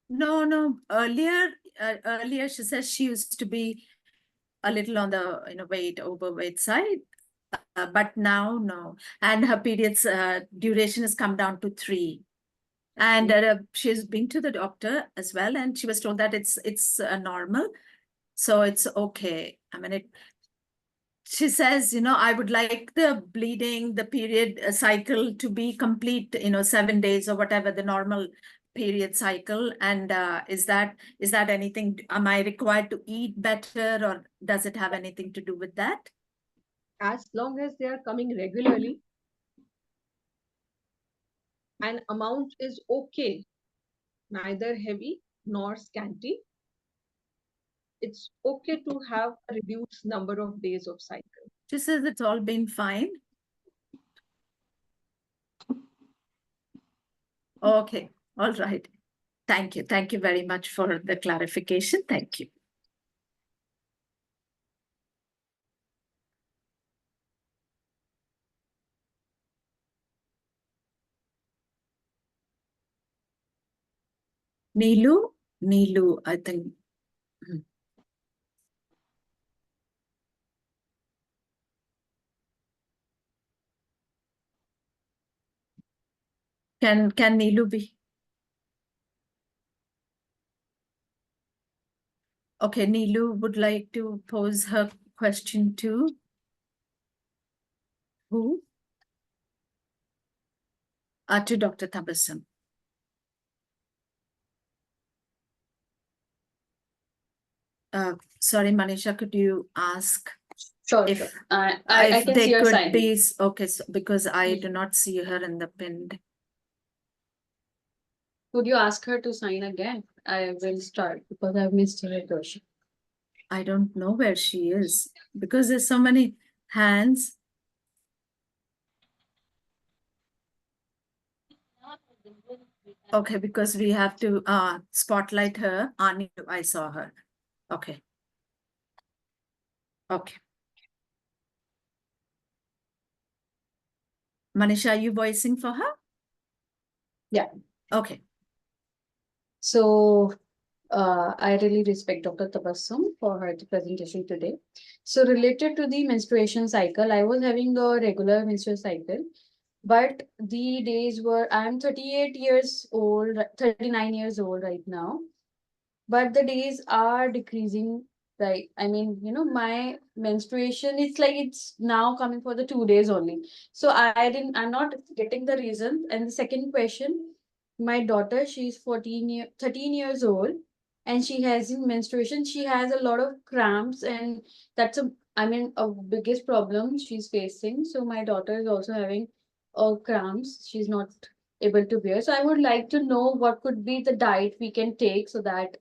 No. Earlier she says she used to be a little on the overweight side, but now no. And her periods duration has come down to 3. And she's been to the doctor as well, and she was told that it's normal, so it's okay. I mean, she says, I would like the bleeding, the period cycle to be complete, 7 days or whatever the normal period cycle. And is that anything? Am I required to eat better, or does it have anything to do with that? As long as they are coming regularly and amount is okay, neither heavy nor scanty, it's okay to have a reduced number of days of cycle. She says it's all been fine. Okay, all right. Thank you. Thank you very much for the clarification. Thank you. Neelu, I think. Can Neelu be? Okay, Neelu would like to pose her question to who? To Dr. Tabassum. Sorry, Manisha, could you ask? Sure. I can see her sign. Okay, so because I do not see her in the pinned. Could you ask her to sign again? I will start because I've missed her question. I don't know where she is because there's so many hands. Okay, because we have to spotlight her. Anu, I saw her. Okay. Okay. Manisha, are you voicing for her? Yeah. Okay. So I really respect Dr. Tabassum for her presentation today. So related to the menstruation cycle, I was having a regular menstrual cycle, but the days were, I'm 38 years old, 39 years old right now, but the days are decreasing. Right. I mean, my menstruation, it's like it's now coming for the 2 days only. So I'm not getting the reason. And the second question, my daughter, she's 13 years old, and she has in menstruation, she has a lot of cramps, and that's a biggest problem she's facing. So my daughter is also having cramps. She's not able to bear. So I would like to know what could be the diet we can take so that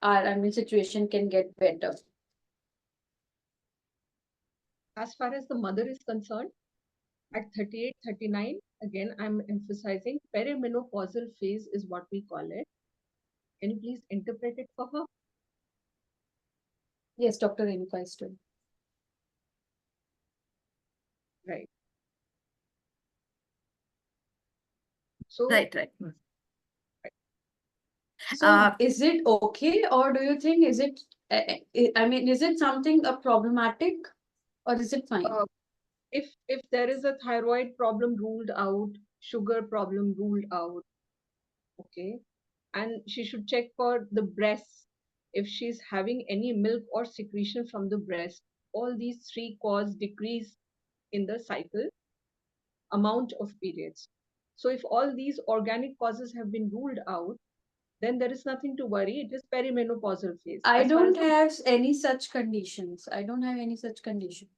our situation can get better. As far as the mother is concerned, at 38, 39, again, I'm emphasizing perimenopausal phase is what we call it. Can you please interpret it for her? Yes, Dr. Renuka is doing. Right. So, Right. So is it okay, or do you think is it? Is it something problematic, or is it fine? if there is a thyroid problem ruled out, sugar problem ruled out, okay, and she should check for the breasts if she's having any milk or secretion from the breast. All these 3 cause decrease in the cycle amount of periods. So if all these organic causes have been ruled out, then there is nothing to worry. It is perimenopausal phase. I As far don't as have any such conditions. I don't have any such conditions.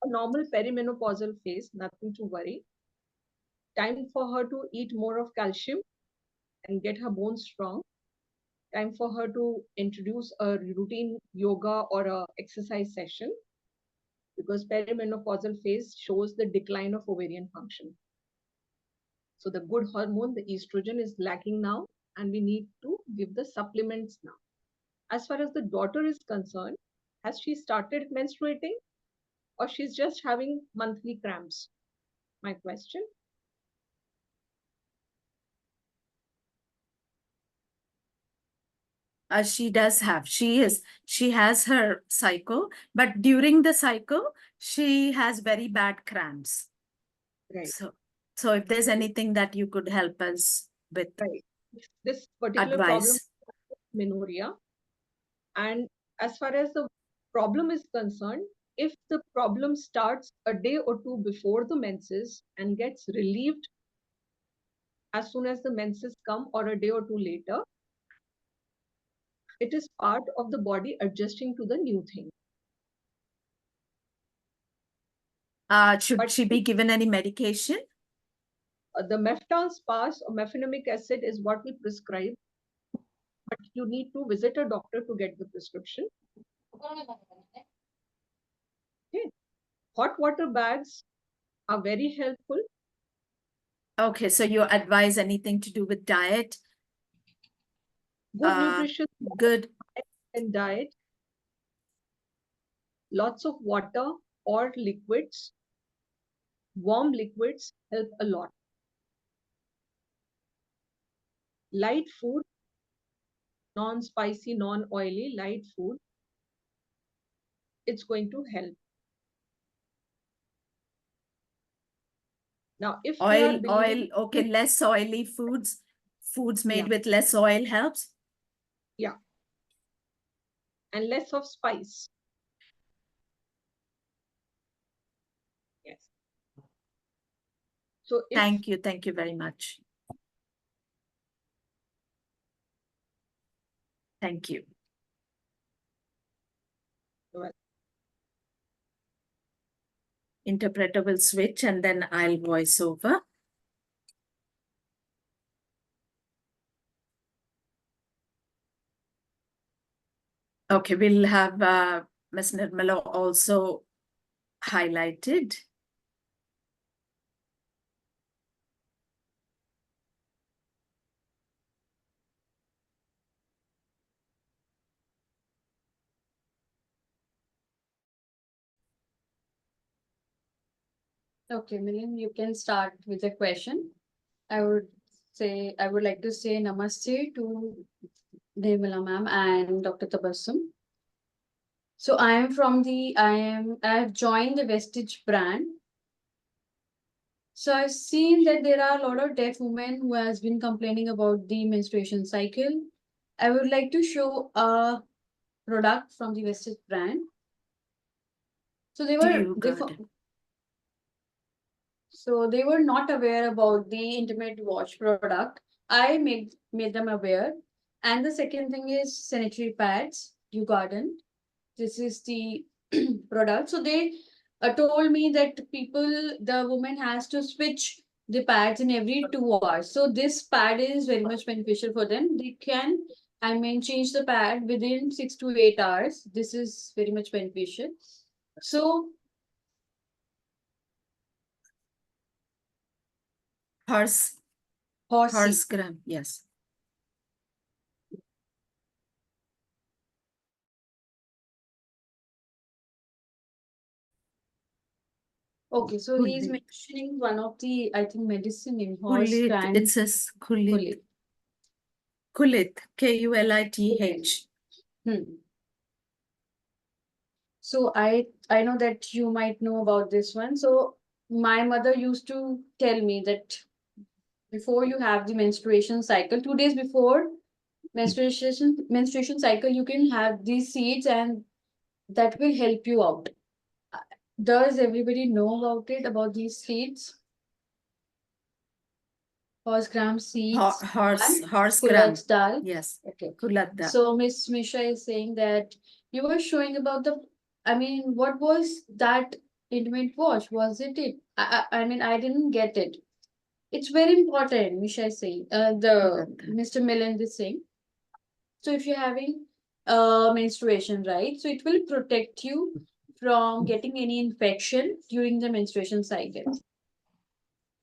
a normal perimenopausal phase, nothing to worry. Time for her to eat more of calcium and get her bones strong. time for her to introduce a routine yoga or a exercise session, because perimenopausal phase shows the decline of ovarian function. So the good hormone, the estrogen, is lacking now, and we need to give the supplements now. As far as the daughter is concerned, has she started menstruating, or she's just having monthly cramps? My question. She does have, she has her cycle, but during the cycle, she has very bad cramps. Right. So if there's anything that you could help us with Right. This particular problem, advice. menorrhea, and as far as the problem is concerned, if the problem starts a day or two before the menses and gets relieved as soon as the menses come or a day or two later, it is part of the body adjusting to the new thing. Should But she be given any medication? the meftol spas or mefenamic acid is what we prescribe, but you need to visit a doctor to get the prescription. Okay. Hot water baths are very helpful. Okay, so you advise anything to do with diet? Good nutrition Good. and diet, lots of water or liquids, warm liquids help a lot. Light food, non-spicy, non-oily, light food, it's going to help. Now, if they are believing, Okay, less oily foods made Yeah. with less oil helps. yeah, and less of spice. Yes. So if Thank you very much. Thank you. well, Interpreter will switch and then I'll voice over. Okay, we'll have Ms. Nirmala also highlighted. Okay, Milind, you can start with a question. I would like to say namaste to Nirmala ma'am and Dr. Tabassum. So I have joined the Vestige brand. So I've seen that there are a lot of deaf women who has been complaining about the menstruation cycle. I would like to show a product from the Vestige brand. So they were not aware about the intimate wash product. I made them aware. And the second thing is sanitary pads, Dew Garden. This is the product. So they told me that the woman has to switch the pads in every 2 hours. So this pad is very much beneficial for them. They can, change the pad within 6 to 8 hours. This is very much beneficial. So Horse gram, yes. okay, so he's mentioning one of the, I think, medicine in horse Kulit, gram. it says Kulit. Kulit, Kulith. So I know that you might know about this one. So my mother used to tell me that before you have the menstruation cycle, 2 days before menstruation cycle, you can have these seeds and that will help you out. Does everybody know about it, about these seeds? Horse gram seeds. Horse gram. Kulat dal. Yes. Okay. Kulat dal. So Miss Misha is saying that you were showing about what was that intimate wash? Was it? I didn't get it. It's very important, Misha is saying. The Mr. Millen is saying. So if you're having menstruation, right? So it will protect you from getting any infection during the menstruation cycle.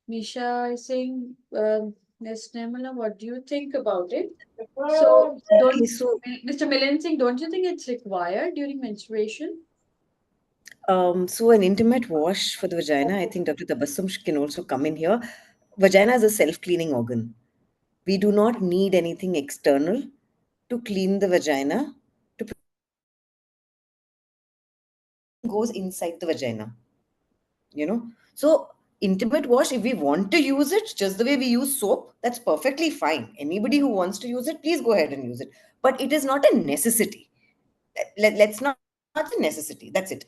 Misha is saying, Ms. Nirmala, what do you think about it? So Okay, don't, so Mr. Milan Singh, don't you think it's required during menstruation? so an intimate wash for the vagina, I think Dr. Tabassum can also come in here. Vagina is a self-cleaning organ. We do not need anything external to clean the vagina to prevent infection. Everything goes inside the vagina, you know. So intimate wash, if we want to use it just the way we use soap, that's perfectly fine. Anybody who wants to use it, please go ahead and use it. But it is not a necessity. Let's not say necessity. That's it.